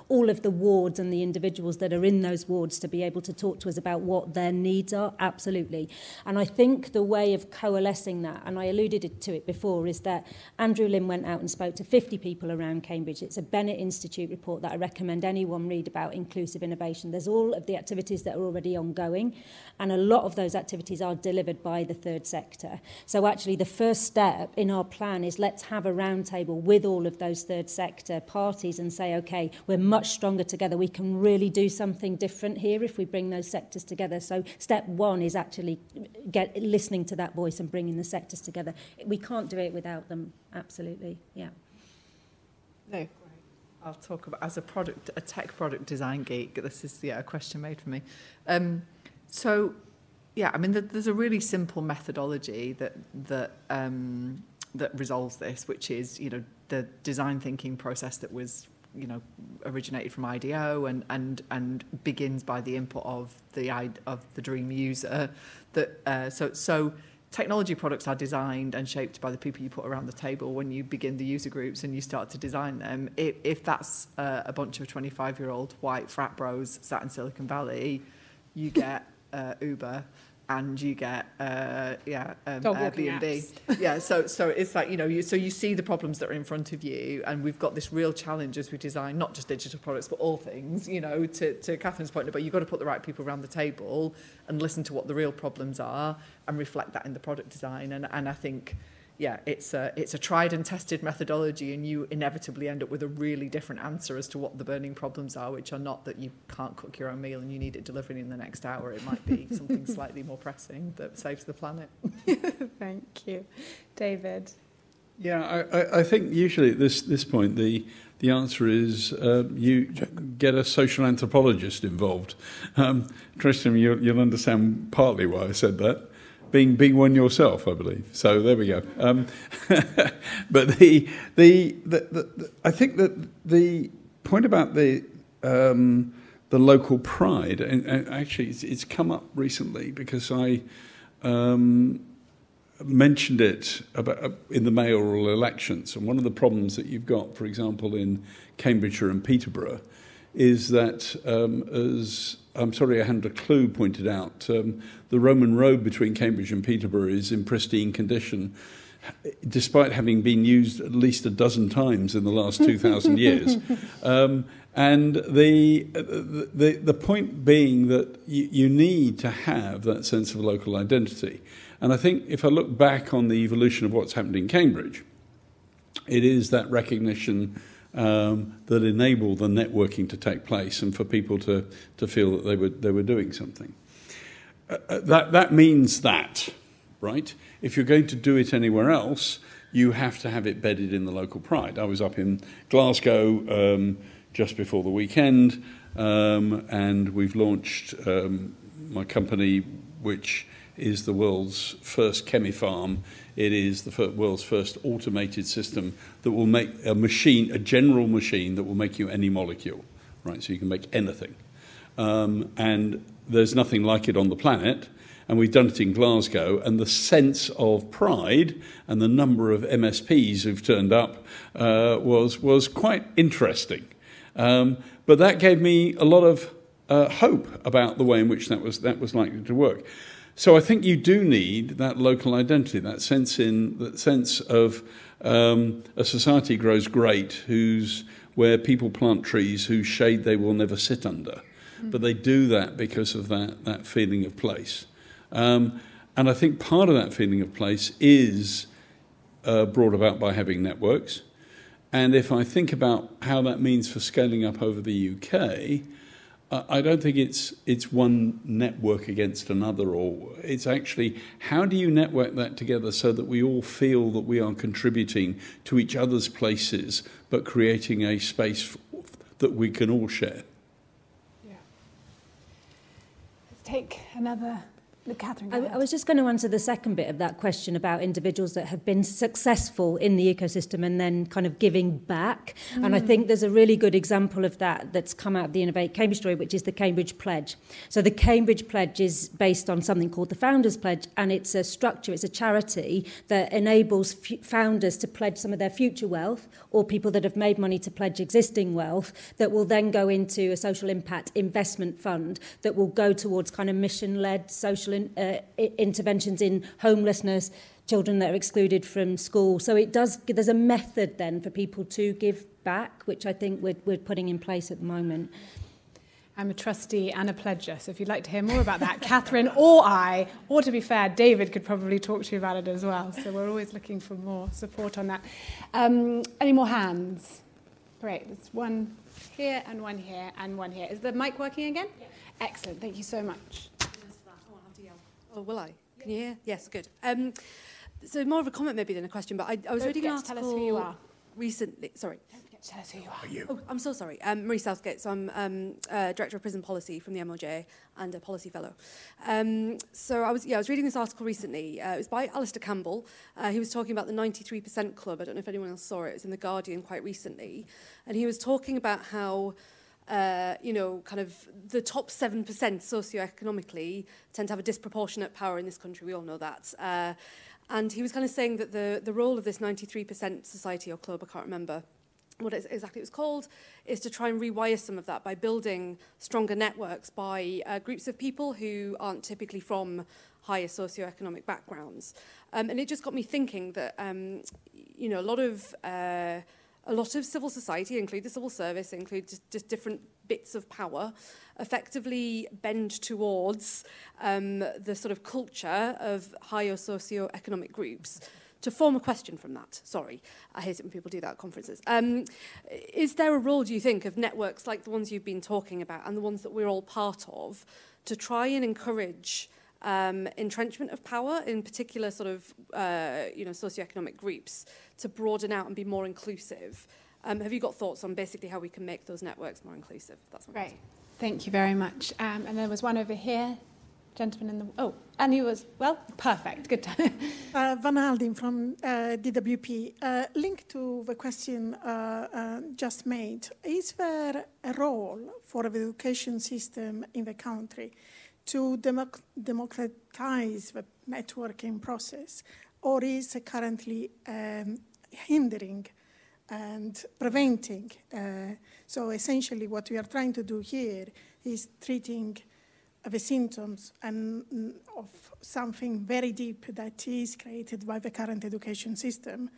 Speaker 4: all of the wards and the individuals that are in those wards to be able to talk to us about what their needs are, absolutely. And I think the way of coalescing that, and I alluded to it before, is that Andrew Lim went out and spoke to 50 people around Cambridge. It's a Bennett Institute report that I recommend anyone read about inclusive innovation. There's all of the activities that are already ongoing, and a lot of those activities are delivered by the third sector. So actually the first step in our plan is let's have a roundtable with all of those third sector parties and say, okay, we're much stronger together. We can really do something different here if we bring those sectors together. So step one is actually listening to that voice and bringing the sectors together. We can't do it without them, absolutely, yeah.
Speaker 3: No. I'll talk about, as a tech product design geek, this is a question made for me. So, I mean, there's a really simple methodology that resolves this, which is, the design thinking process that was, originated from IDEO and begins by the input of the dream user. So technology products are designed and shaped by the people you put around the table when you begin the user groups and you start to design them. If that's a bunch of 25-year-old white frat bros sat in Silicon Valley, you get Uber and you get Airbnb. Yeah, so it's like, so you see the problems that are in front of you, and we've got this real challenge as we design not just digital products but all things, to Catherine's point about you've got to put the right people around the table and listen to what the real problems are and reflect that in the product design. And I think it's a tried and tested methodology, and you inevitably end up with a really different answer as to what the burning problems are, which are not that you can't cook your own meal and you need it delivered in the next hour. It might be something slightly more pressing that saves the planet.
Speaker 1: Thank you. David?
Speaker 2: Yeah, I think usually at this point the answer is you get a social anthropologist involved. Tristan, you'll understand partly why I said that. Being one yourself, I believe. So there we go. But I think that the point about the local pride, and actually it's come up recently because I mentioned it in the mayoral elections, and one of the problems that you've got, for example, in Cambridgeshire and Peterborough, is that, as I'm sorry I hadn't a clue pointed out, the Roman road between Cambridge and Peterborough is in pristine condition, despite having been used at least a dozen times in the last 2,000 years. And the point being that you need to have that sense of local identity. And I think if I look back on the evolution of what's happened in Cambridge, it is that recognition that enabled the networking to take place and for people to feel that they were doing something. That means that, right? If you're going to do it anywhere else, you have to have it bedded in the local pride. I was up in Glasgow just before the weekend, and we've launched my company, which is the world's first chemi-farm. It is the world's first automated system that will make a general machine that will make you any molecule, right? So you can make anything. And there's nothing like it on the planet. And we've done it in Glasgow, and the sense of pride and the number of MSPs who've turned up was quite interesting. But that gave me a lot of hope about the way in which that was likely to work. So I think you do need that local identity, that sense of a society grows great where people plant trees whose shade they will never sit under. But they do that because of that feeling of place. And I think part of that feeling of place is brought about by having networks. And if I think about how that means for scaling up over the UK, I don't think it's one network against another, or it's actually how do you network that together so that we all feel that we are contributing to each other's places, but creating a space that we can all share.
Speaker 1: Yeah. Let's take another. Catherine,
Speaker 4: I was just going to answer the second bit of that question about individuals that have been successful in the ecosystem and then kind of giving back. And I think there's a really good example of that that's come out of the Innovate Cambridge story, which is the Cambridge Pledge. So the Cambridge Pledge is based on something called the Founders Pledge, and it's a structure, it's a charity that enables founders to pledge some of their future wealth, or people that have made money to pledge existing wealth, that will then go into a social impact investment fund that will go towards kind of mission-led social interventions in homelessness, children that are excluded from school. So there's a method then for people to give back, which I think we're putting in place at the moment.
Speaker 1: I'm a trustee and a pledger, so if you'd like to hear more about that, Catherine or I, or to be fair, David could probably talk to you about it as well. So we're always looking for more support on that. Any more hands? Great, there's one here and one here and one here. Is the mic working again? Yeah. Excellent, thank you so much.
Speaker 8: Oh, will I? Can you hear? Yes, good. So more of a comment maybe than a question, but I was reading an article
Speaker 1: tell us who you are.
Speaker 8: Recently. Sorry.
Speaker 1: Don't forget to tell us who you are.
Speaker 8: Oh, I'm so sorry. Marie Southgate. So I'm Director of Prison Policy from the MOJ and a Policy Fellow. So I was reading this article recently. It was by Alistair Campbell. He was talking about the 93% Club. I don't know if anyone else saw it. It was in The Guardian quite recently. And he was talking about how kind of the top 7% socioeconomically tend to have a disproportionate power in this country. We all know that. And he was kind of saying that the role of this 93% society or club, I can't remember what exactly it was called, is to try and rewire some of that by building stronger networks by groups of people who aren't typically from higher socioeconomic backgrounds. And it just got me thinking that, a lot of civil society, include the civil service, include just different bits of power, effectively bend towards the sort of culture of higher socio-economic groups. To form a question from that, sorry, I hate it when people do that at conferences. Is there a role, do you think, of networks like the ones you've been talking about and the ones that we're all part of to try and encourage entrenchment of power, in particular sort of, socioeconomic groups, to broaden out and be more inclusive? Have you got thoughts on basically how we can make those networks more inclusive? That's
Speaker 1: Great. Thank you very much. And there was one over here, gentleman in the... Oh, and he was... Well, perfect. Good time.
Speaker 9: Van Halding from DWP. Linked to the question just made, is there a role for the education system in the country to democratize the networking process, or is it currently hindering and preventing. So essentially what we are trying to do here is treating the symptoms and of something very deep that is created by the current education system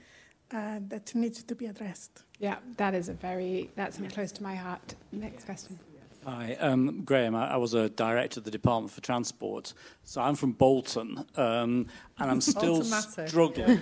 Speaker 9: that needs to be addressed.
Speaker 1: Yeah, that's something close to my heart. Next question.
Speaker 10: Hi, Graham. I was a director of the Department for Transport, so I'm from Bolton, and I'm still struggling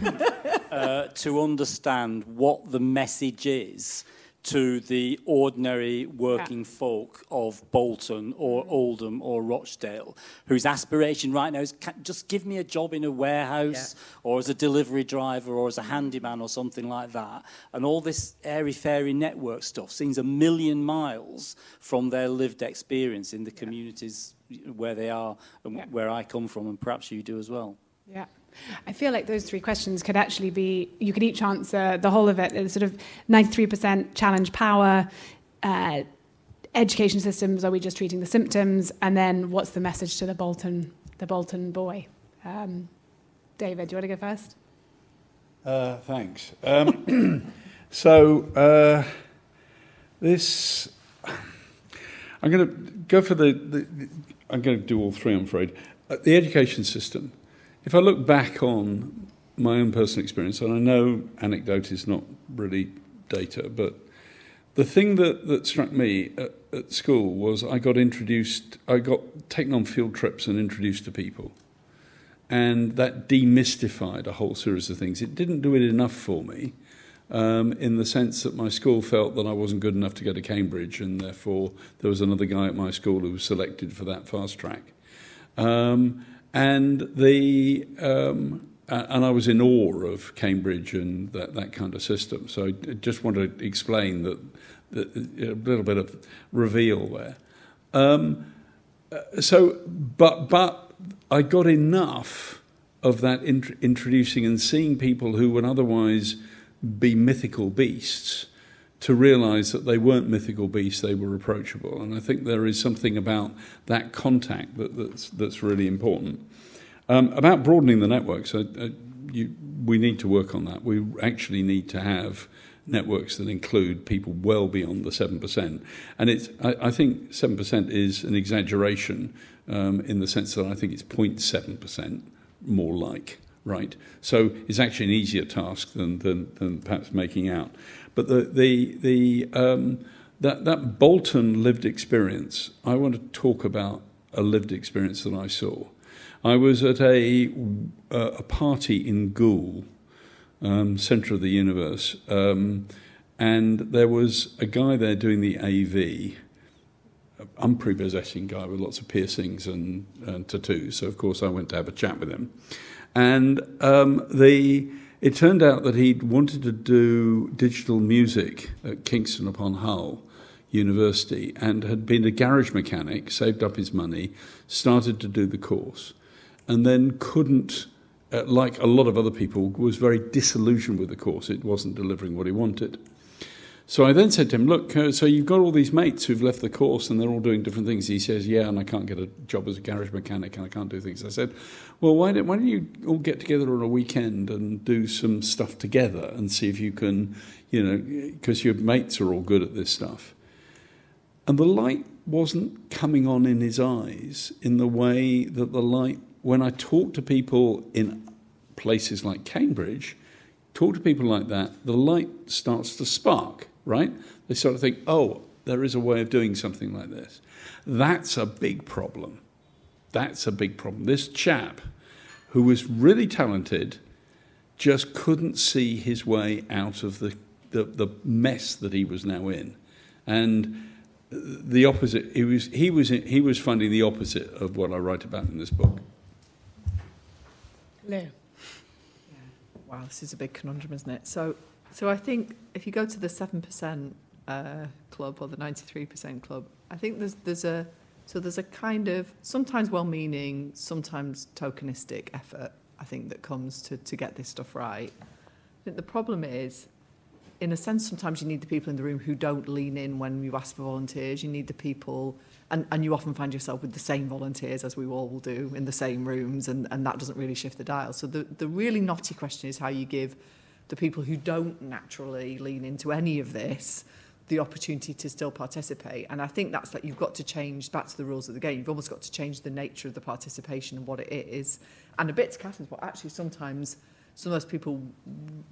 Speaker 10: to understand what the message is to the ordinary working folk of Bolton or Oldham or Rochdale, whose aspiration right now is just give me a job in a warehouse or as a delivery driver or as a handyman or something like that. And all this airy-fairy network stuff seems a million miles from their lived experience in the communities where they are and where I come from, and perhaps you do as well.
Speaker 1: Yeah. I feel like those three questions could actually be, you could each answer the whole of it. It's sort of 93% challenge power, education systems, are we just treating the symptoms? And then what's the message to the Bolton boy? David, do you want to go first?
Speaker 2: Thanks. So this, I'm going to go for I'm going to do all three, I'm afraid. The education system. If I look back on my own personal experience, and I know anecdote is not really data, but the thing that struck me at school was I got taken on field trips and introduced to people. And that demystified a whole series of things. It didn't do it enough for me, in the sense that my school felt that I wasn't good enough to go to Cambridge, and therefore there was another guy at my school who was selected for that fast track. And I was in awe of Cambridge and that kind of system. So I just want to explain that a little bit of reveal there. But I got enough of that introducing and seeing people who would otherwise be mythical beasts to realise that they weren't mythical beasts, they were approachable. And I think there is something about that contact that's really important. About broadening the networks, we need to work on that. We actually need to have networks that include people well beyond the 7%. And I think 7% is an exaggeration in the sense that I think it's 0.7% more like, right? So it's actually an easier task than perhaps making out. But that Bolton lived experience, I want to talk about a lived experience that I saw. I was at a party in Goole, centre of the universe, and there was a guy there doing the AV, unprepossessing guy with lots of piercings and tattoos. So, of course, I went to have a chat with him. And it turned out that he'd wanted to do digital music at Kingston upon Hull University and had been a garage mechanic, saved up his money, started to do the course, and then couldn't, like a lot of other people, was very disillusioned with the course. It wasn't delivering what he wanted. So I then said to him, look, so you've got all these mates who've left the course and they're all doing different things. He says, yeah, and I can't get a job as a garage mechanic and I can't do things. I said, well, why don't you all get together on a weekend and do some stuff together and see if you can, because your mates are all good at this stuff. And the light wasn't coming on in his eyes in the way that the light, when I talk to people in places like Cambridge, talk to people like that, the light starts to spark, right? They sort of think, oh, there is a way of doing something like this. That's a big problem. That's a big problem. This chap, who was really talented, just couldn't see his way out of the mess that he was now in. And the opposite, he was finding the opposite of what I write about in this book.
Speaker 1: Lou.
Speaker 3: Wow, this is a big conundrum, isn't it? So I think if you go to the 7% club or the 93% club, I think there's a kind of sometimes well-meaning, sometimes tokenistic effort, I think, that comes to get this stuff right. I think the problem is, in a sense, sometimes you need the people in the room who don't lean in when you ask for volunteers. You need the people, and you often find yourself with the same volunteers as we all will do in the same rooms, and that doesn't really shift the dial. So the really knotty question is how you give the people who don't naturally lean into any of this the opportunity to still participate. And I think that's like, you've got to change back to the rules of the game. You've almost got to change the nature of the participation and what it is. And a bit to Catherine's, but actually sometimes some of those people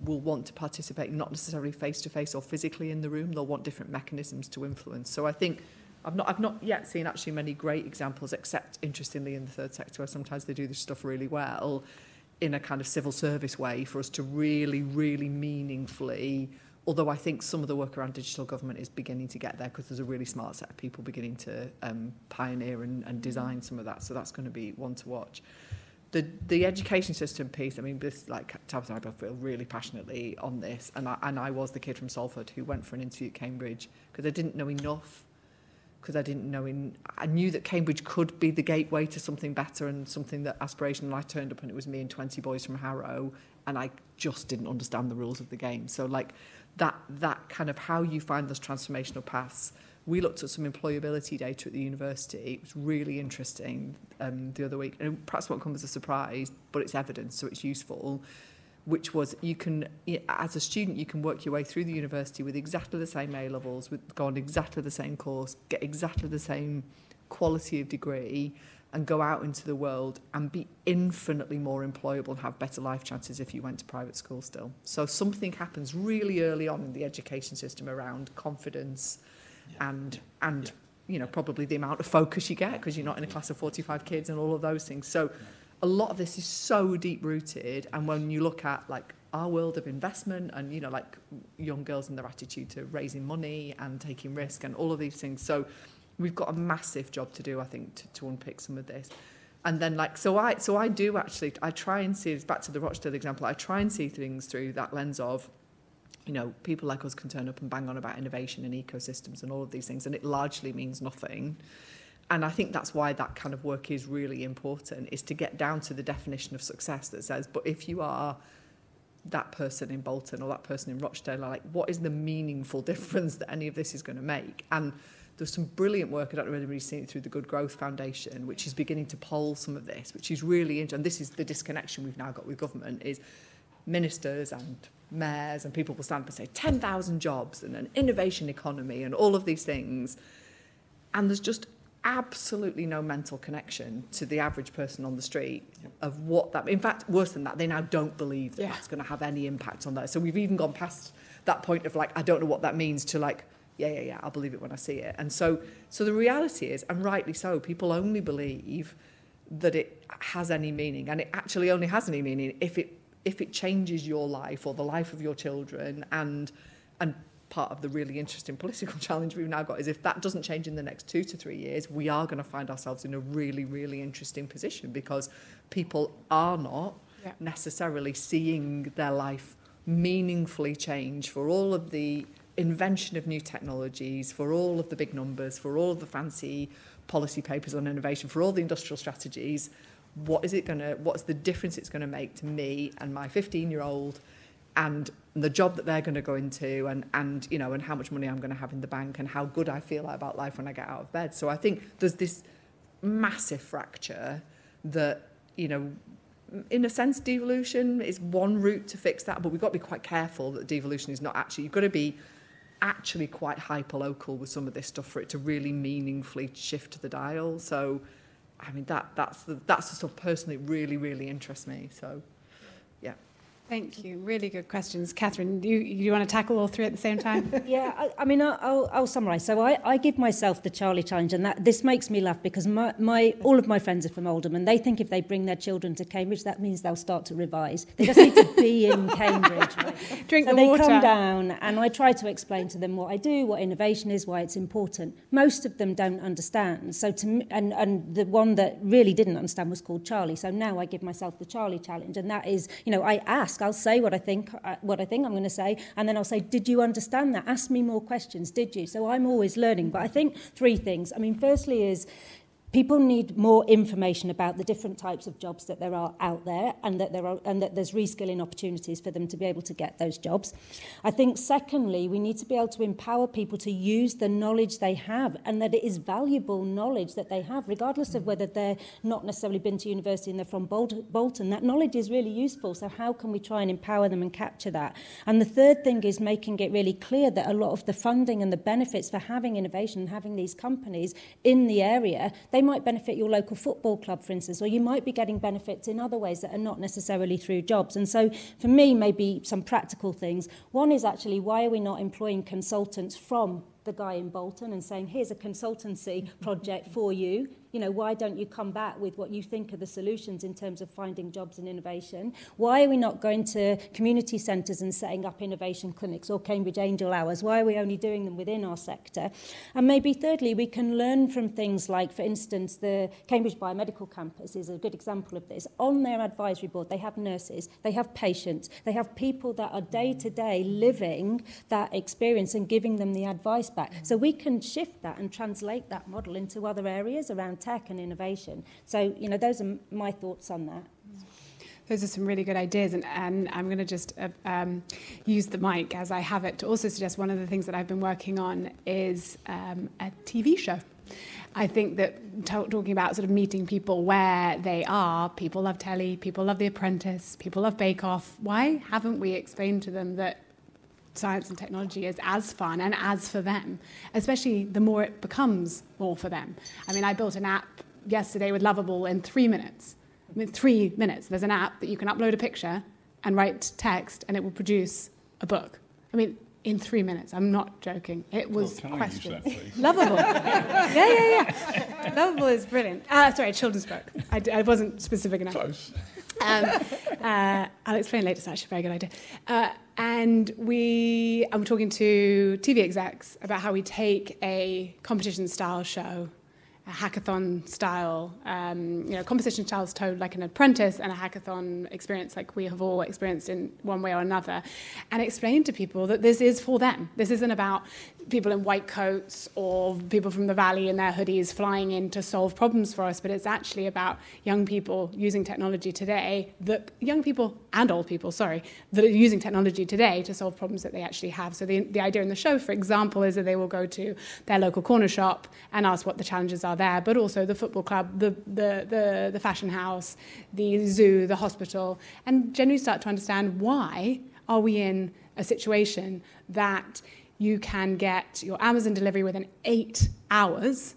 Speaker 3: will want to participate not necessarily face-to-face or physically in the room. They'll want different mechanisms to influence. So I think I've not yet seen actually many great examples, except interestingly in the third sector, where sometimes they do this stuff really well in a kind of civil service way for us to really, really meaningfully, although I think some of the work around digital government is beginning to get there because there's a really smart set of people beginning to pioneer and design some of that. So that's going to be one to watch. The education system piece, I mean, this, like Tabitha and I both feel really passionately on this, and I was the kid from Salford who went for an interview at Cambridge because I didn't know enough, because I knew that Cambridge could be the gateway to something better and something that aspirational, and I turned up and it was me and 20 boys from Harrow, and I just didn't understand the rules of the game. So like that kind of how you find those transformational paths. We looked at some employability data at the university. It was really interesting the other week. And perhaps won't come as a surprise, but it's evidence, so it's useful, which was you can, as a student, you can work your way through the university with exactly the same A-levels, go on exactly the same course, get exactly the same quality of degree, and go out into the world and be infinitely more employable and have better life chances if you went to private school still. So something happens really early on in the education system around confidence, and you know, probably the amount of focus you get because you're not in a class of 45 kids and all of those things. So a lot of this is so deep rooted, and when you look at like our world of investment and, you know, like young girls and their attitude to raising money and taking risk and all of these things, so we've got a massive job to do, I think, to unpick some of this. And then like so I do actually, I try and see, back to the Rochdale example, I try and see things through that lens of, you know, people like us can turn up and bang on about innovation and ecosystems and all of these things, and it largely means nothing. And I think that's why that kind of work is really important, is to get down to the definition of success that says, but if you are that person in Bolton or that person in Rochdale, like, what is the meaningful difference that any of this is going to make? And there's some brilliant work, I don't know whether anybody's seen it, through the Good Growth Foundation, which is beginning to poll some of this, which is really interesting. And this is the disconnection we've now got with government, is ministers and mayors and people will stand up and say 10,000 jobs and an innovation economy and all of these things. And there's just absolutely no mental connection to the average person on the street of what that... In fact, worse than that, they now don't believe that that's going to have any impact on that. So we've even gone past that point of like, I don't know what that means, to like, yeah, I'll believe it when I see it. And so the reality is, and rightly so, people only believe that it has any meaning, and it actually only has any meaning if it changes your life or the life of your children. And part of the really interesting political challenge we've now got is, if that doesn't change in the next 2 to 3 years, we are going to find ourselves in a really, really interesting position, because people are not necessarily seeing their life meaningfully change for all of the invention of new technologies, for all of the big numbers, for all of the fancy policy papers on innovation, for all the industrial strategies. What's the difference it's going to make to me and my 15-year-old and the job that they're going to go into, and you know, and how much money I'm going to have in the bank, and how good I feel about life when I get out of bed. So I think there's this massive fracture that, you know, in a sense, devolution is one route to fix that, but we've got to be quite careful that devolution is not actually... You've got to be actually quite hyper-local with some of this stuff for it to really meaningfully shift the dial. So, I mean, that's the stuff personally really, really interests me. So, yeah.
Speaker 1: Thank you. Really good questions. Catherine, you want to tackle all three at the same time?
Speaker 4: Yeah, I mean, I'll summarise. So I give myself the Charlie challenge, and this makes me laugh, because all of my friends are from Oldham, and they think if they bring their children to Cambridge, that means they'll start to revise. They just need to be in Cambridge. Right?
Speaker 1: Drink
Speaker 4: so
Speaker 1: the water.
Speaker 4: They come down, and I try to explain to them what I do, what innovation is, why it's important. Most of them don't understand. So and the one that really didn't understand was called Charlie. So now I give myself the Charlie challenge, and that is, you know, I ask. I'll say what I think I'm going to say, and then I'll say, did you understand that? Ask me more questions, did you? So I'm always learning. But I think 3 things. I mean, firstly is, People need more information about the different types of jobs that there are out there, and that there's reskilling opportunities for them to be able to get those jobs. I think secondly, we need to be able to empower people to use the knowledge they have, and that it is valuable knowledge that they have, regardless of whether they're not necessarily been to university and they're from Bolton. That knowledge is really useful, so how can we try and empower them and capture that? And the third thing is making it really clear that a lot of the funding and the benefits for having innovation and having these companies in the area, they might benefit your local football club, for instance, or you might be getting benefits in other ways that are not necessarily through jobs. And so for me, maybe some practical things. One is actually, why are we not employing consultants from the guy in Bolton and saying, here's a consultancy project for you? You know, why don't you come back with what you think are the solutions in terms of finding jobs and innovation? Why are we not going to community centres and setting up innovation clinics or Cambridge Angel Hours? Why are we only doing them within our sector? And maybe thirdly, we can learn from things like, for instance, the Cambridge Biomedical Campus is a good example of this. On their advisory board, they have nurses, they have patients, they have people that are day-to-day living that experience and giving them the advice back. So we can shift that and translate that model into other areas around tech and innovation. So, you know, those are my thoughts on that.
Speaker 1: Those are some really good ideas, and I'm going to just use the mic as I have it to also suggest one of the things that I've been working on is a TV show. I think that talking about sort of meeting people where they are, people love telly, people love The Apprentice, people love Bake Off. Why haven't we explained to them that science and technology is as fun and as for them, especially the more it becomes more for them? I mean, I built an app yesterday with Lovable in 3 minutes. I mean, 3 minutes. There's an app that you can upload a picture and write text and it will produce a book. I mean, in 3 minutes. I'm not joking. It was questions. Lovable. Yeah. Lovable is brilliant. Sorry, a children's book. I wasn't specific enough.
Speaker 2: Close.
Speaker 1: I'll explain later. It's actually a very good idea. And I'm talking to TV execs about how we take a competition-style show, a hackathon-style, competition-style told like an Apprentice, and a hackathon experience like we have all experienced in one way or another, and explain to people that this is for them. This isn't about people in white coats or people from the valley in their hoodies flying in to solve problems for us, but it's actually about young people using technology today, young people and old people, that are using technology today to solve problems that they actually have. So the idea in the show, for example, is that they will go to their local corner shop and ask what the challenges are there, but also the football club, the fashion house, the zoo, the hospital, and generally start to understand why are we in a situation that you can get your Amazon delivery within 8 hours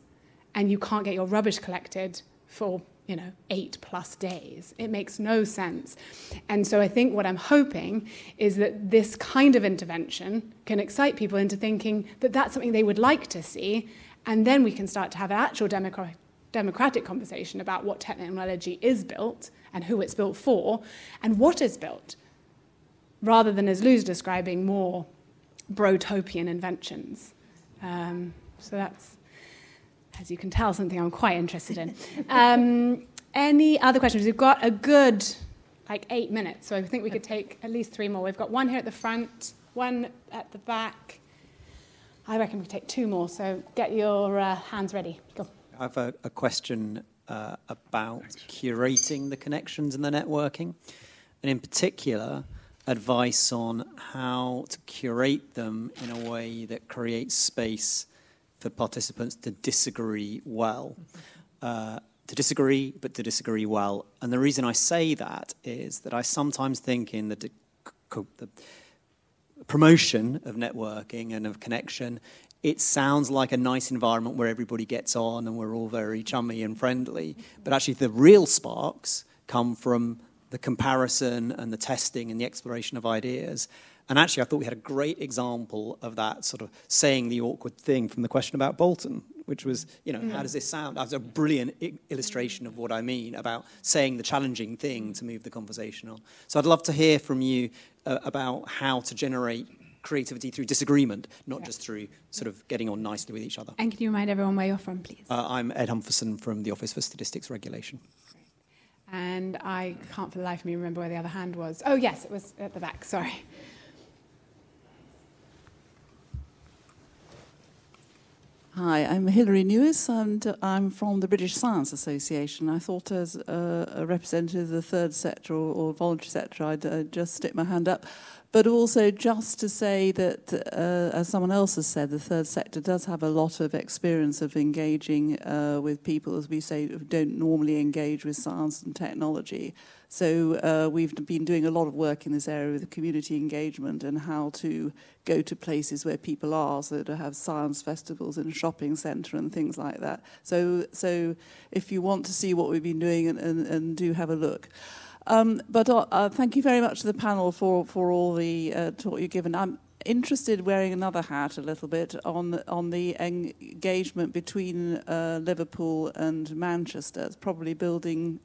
Speaker 1: and you can't get your rubbish collected for 8+ days. It makes no sense. And so I think what I'm hoping is that this kind of intervention can excite people into thinking that that's something they would like to see, and then we can start to have an actual democratic conversation about what technology is built and who it's built for and what is built, rather than, as Lou's describing, more brotopian inventions. So that's, as you can tell, something I'm quite interested in. Any other questions? We've got a good 8 minutes, so I think we could take at least 3 more. We've got one here at the front, one at the back. I reckon we could take 2 more, so get your hands ready. Go.
Speaker 11: I have a question about curating the connections and the networking, and in particular, advice on how to curate them in a way that creates space for participants to disagree well. To disagree well. And the reason I say that is that I sometimes think in the promotion of networking and of connection, it sounds like a nice environment where everybody gets on and we're all very chummy and friendly. But actually the real sparks come from the comparison and the testing and the exploration of ideas. And actually, I thought we had a great example of that sort of saying the awkward thing from the question about Bolton, which was, how does this sound? That was a brilliant illustration of what I mean about saying the challenging thing to move the conversation on. So I'd love to hear from you about how to generate creativity through disagreement, not just through sort of getting on nicely with each other.
Speaker 1: And can you remind everyone where you're from, please?
Speaker 11: I'm Ed Humferson from the Office for Statistics Regulation.
Speaker 1: And I can't for the life of me remember where the other hand was. Oh, yes, it was at the back, sorry.
Speaker 12: Hi, I'm Hilary Newis, and I'm from the British Science Association. I thought as a representative of the third sector or voluntary sector, I'd just stick my hand up. But also just to say that, as someone else has said, the third sector does have a lot of experience of engaging with people, as we say, who don't normally engage with science and technology. So we've been doing a lot of work in this area with community engagement and how to go to places where people are, so to have science festivals in a shopping centre and things like that. So if you want to see what we've been doing, and do have a look. But thank you very much to the panel for all the talk you've given. I'm interested, wearing another hat a little bit, on the engagement between Liverpool and Manchester. It's probably building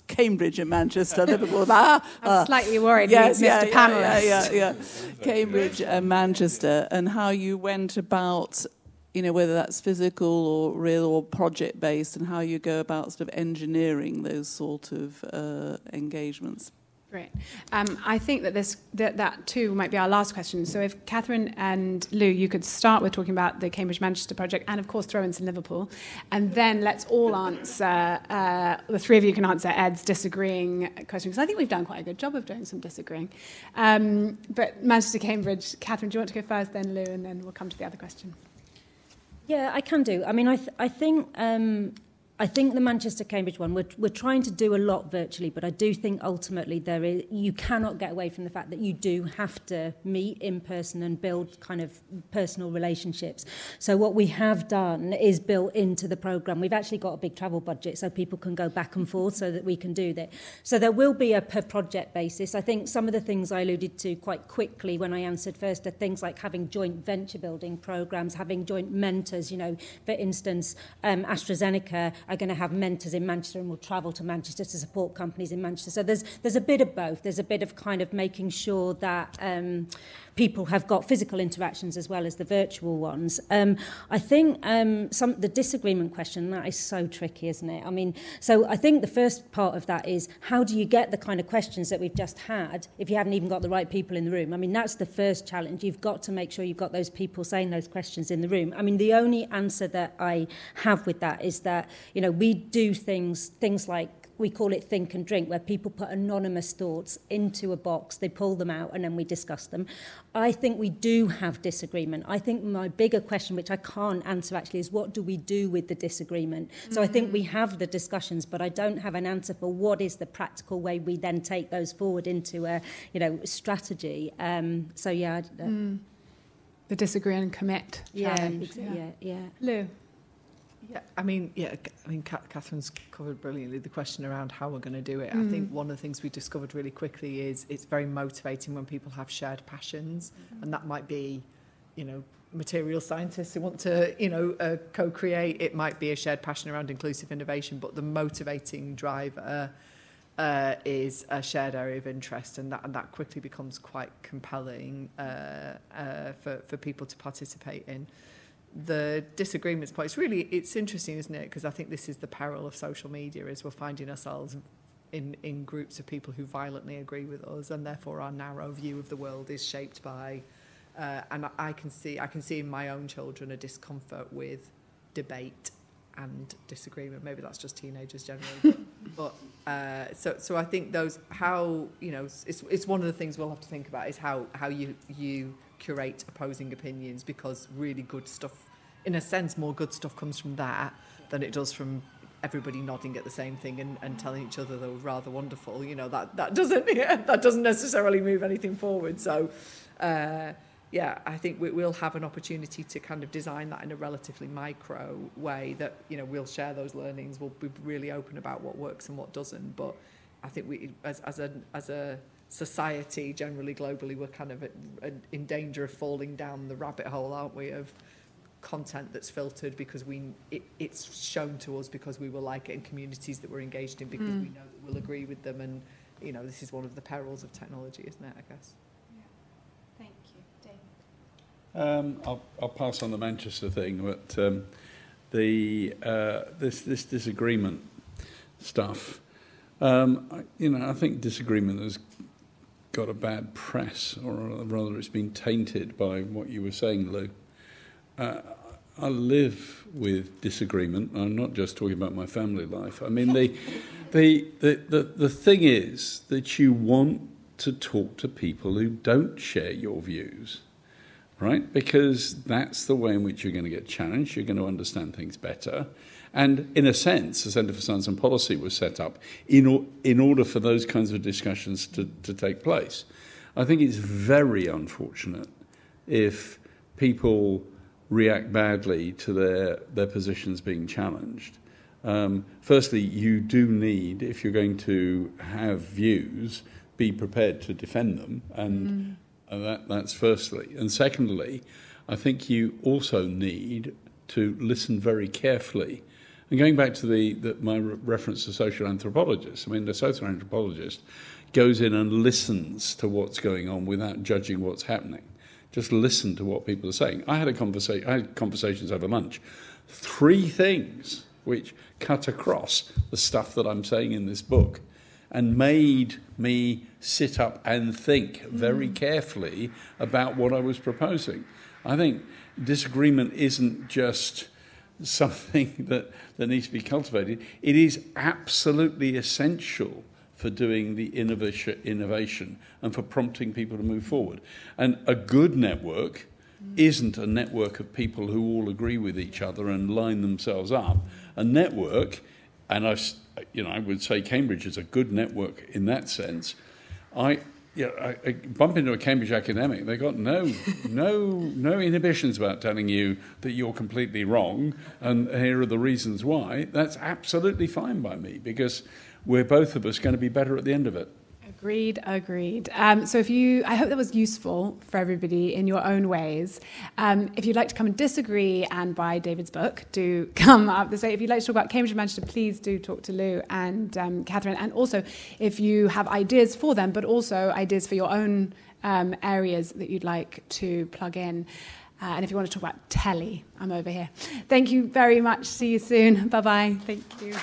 Speaker 12: Cambridge and Manchester, Liverpool.
Speaker 1: I'm slightly worried, Mr. Panelist.
Speaker 12: Yeah. Cambridge and Manchester, and how you went about, whether that's physical or real or project-based, and how you go about sort of engineering those sort of engagements.
Speaker 1: Great. I think that too might be our last question. So if Catherine and Lou, you could start with talking about the Cambridge-Manchester project, and of course throw in some Liverpool, and then let's all answer, the three of you can answer Ed's disagreeing question, because I think we've done quite a good job of doing some disagreeing. But Manchester-Cambridge, Catherine, do you want to go first, then Lou, and then we'll come to the other question?
Speaker 4: Yeah, I can do. I mean, I think the Manchester-Cambridge one, we're trying to do a lot virtually, but I do think ultimately you cannot get away from the fact that you do have to meet in person and build kind of personal relationships. So what we have done is built into the programme. We've actually got a big travel budget so people can go back and forth so that we can do that. So there will be a per project basis. I think some of the things I alluded to quite quickly when I answered first are things like having joint venture building programmes, having joint mentors. For instance, AstraZeneca are going to have mentors in Manchester and will travel to Manchester to support companies in Manchester. So there's a bit of both. There's a bit of kind of making sure that people have got physical interactions as well as the virtual ones. I think the disagreement question, that is so tricky, isn't it? I mean, so I think the first part of that is, how do you get the kind of questions that we've just had if you haven't even got the right people in the room? I mean, that's the first challenge. You've got to make sure you've got those people saying those questions in the room. I mean, the only answer that I have with that is that, we do things like, we call it think and drink, where people put anonymous thoughts into a box, they pull them out, and then we discuss them. I think we do have disagreement. I think my bigger question, which I can't answer actually, is what do we do with the disagreement? So I think we have the discussions, but I don't have an answer for what is the practical way we then take those forward into a, strategy. The
Speaker 1: disagree and commit challenge.
Speaker 4: Yeah.
Speaker 1: Lou?
Speaker 3: Catherine's covered brilliantly the question around how we're going to do it. I think one of the things we discovered really quickly is it's very motivating when people have shared passions, and that might be, material scientists who want to, co-create. It might be a shared passion around inclusive innovation, but the motivating driver is a shared area of interest, and that quickly becomes quite compelling for people to participate in. The disagreements point, it's interesting, isn't it? Because I think this is the peril of social media, is we're finding ourselves in groups of people who violently agree with us, and therefore our narrow view of the world is shaped by, and I can see in my own children a discomfort with debate and disagreement. Maybe that's just teenagers generally, but so I think it's one of the things we'll have to think about, is how you curate opposing opinions, because really good stuff, in a sense, more good stuff comes from that than it does from everybody nodding at the same thing and telling each other they were rather wonderful. That doesn't necessarily move anything forward. So I think we'll have an opportunity to kind of design that in a relatively micro way, that we'll share those learnings, we'll be really open about what works and what doesn't. But I think we as a society, generally globally, we're kind of in danger of falling down the rabbit hole, aren't we, of content that's filtered because it's shown to us because we will like it, in communities that we're engaged in because we know that we'll agree with them. And this is one of the perils of technology, isn't it, I guess?
Speaker 1: Yeah. Thank you. David?
Speaker 2: I'll pass on the Manchester thing, but this disagreement stuff, I think disagreement has got a bad press, or rather it's been tainted by what you were saying, Lou. I live with disagreement. I'm not just talking about my family life. I mean, the thing is that you want to talk to people who don't share your views, right? Because that's the way in which you're going to get challenged. You're going to understand things better. And in a sense, the Centre for Science and Policy was set up in order for those kinds of discussions to take place. I think it's very unfortunate if people react badly to their positions being challenged. Firstly, you do need, if you're going to have views, be prepared to defend them, and that's firstly. And secondly, I think you also need to listen very carefully. And going back to my reference to social anthropologists, I mean, the social anthropologist goes in and listens to what's going on without judging what's happening. Just listen to what people are saying. I had conversations over lunch. 3 things which cut across the stuff that I'm saying in this book and made me sit up and think very carefully about what I was proposing. I think disagreement isn't just something that needs to be cultivated. It is absolutely essential for doing the innovation and for prompting people to move forward. And a good network isn't a network of people who all agree with each other and line themselves up. A network, and I would say Cambridge is a good network in that sense. I bump into a Cambridge academic. They got no inhibitions about telling you that you're completely wrong, and here are the reasons why. That's absolutely fine by me, because we're both of us going to be better at the end of it.
Speaker 1: Agreed. So I hope that was useful for everybody in your own ways. If you'd like to come and disagree and buy David's book, do come up this way. If you'd like to talk about Cambridge and Manchester, please do talk to Lou and Catherine. And also, if you have ideas for them, but also ideas for your own areas that you'd like to plug in. And if you want to talk about telly, I'm over here. Thank you very much. See you soon. Bye-bye. Thank you.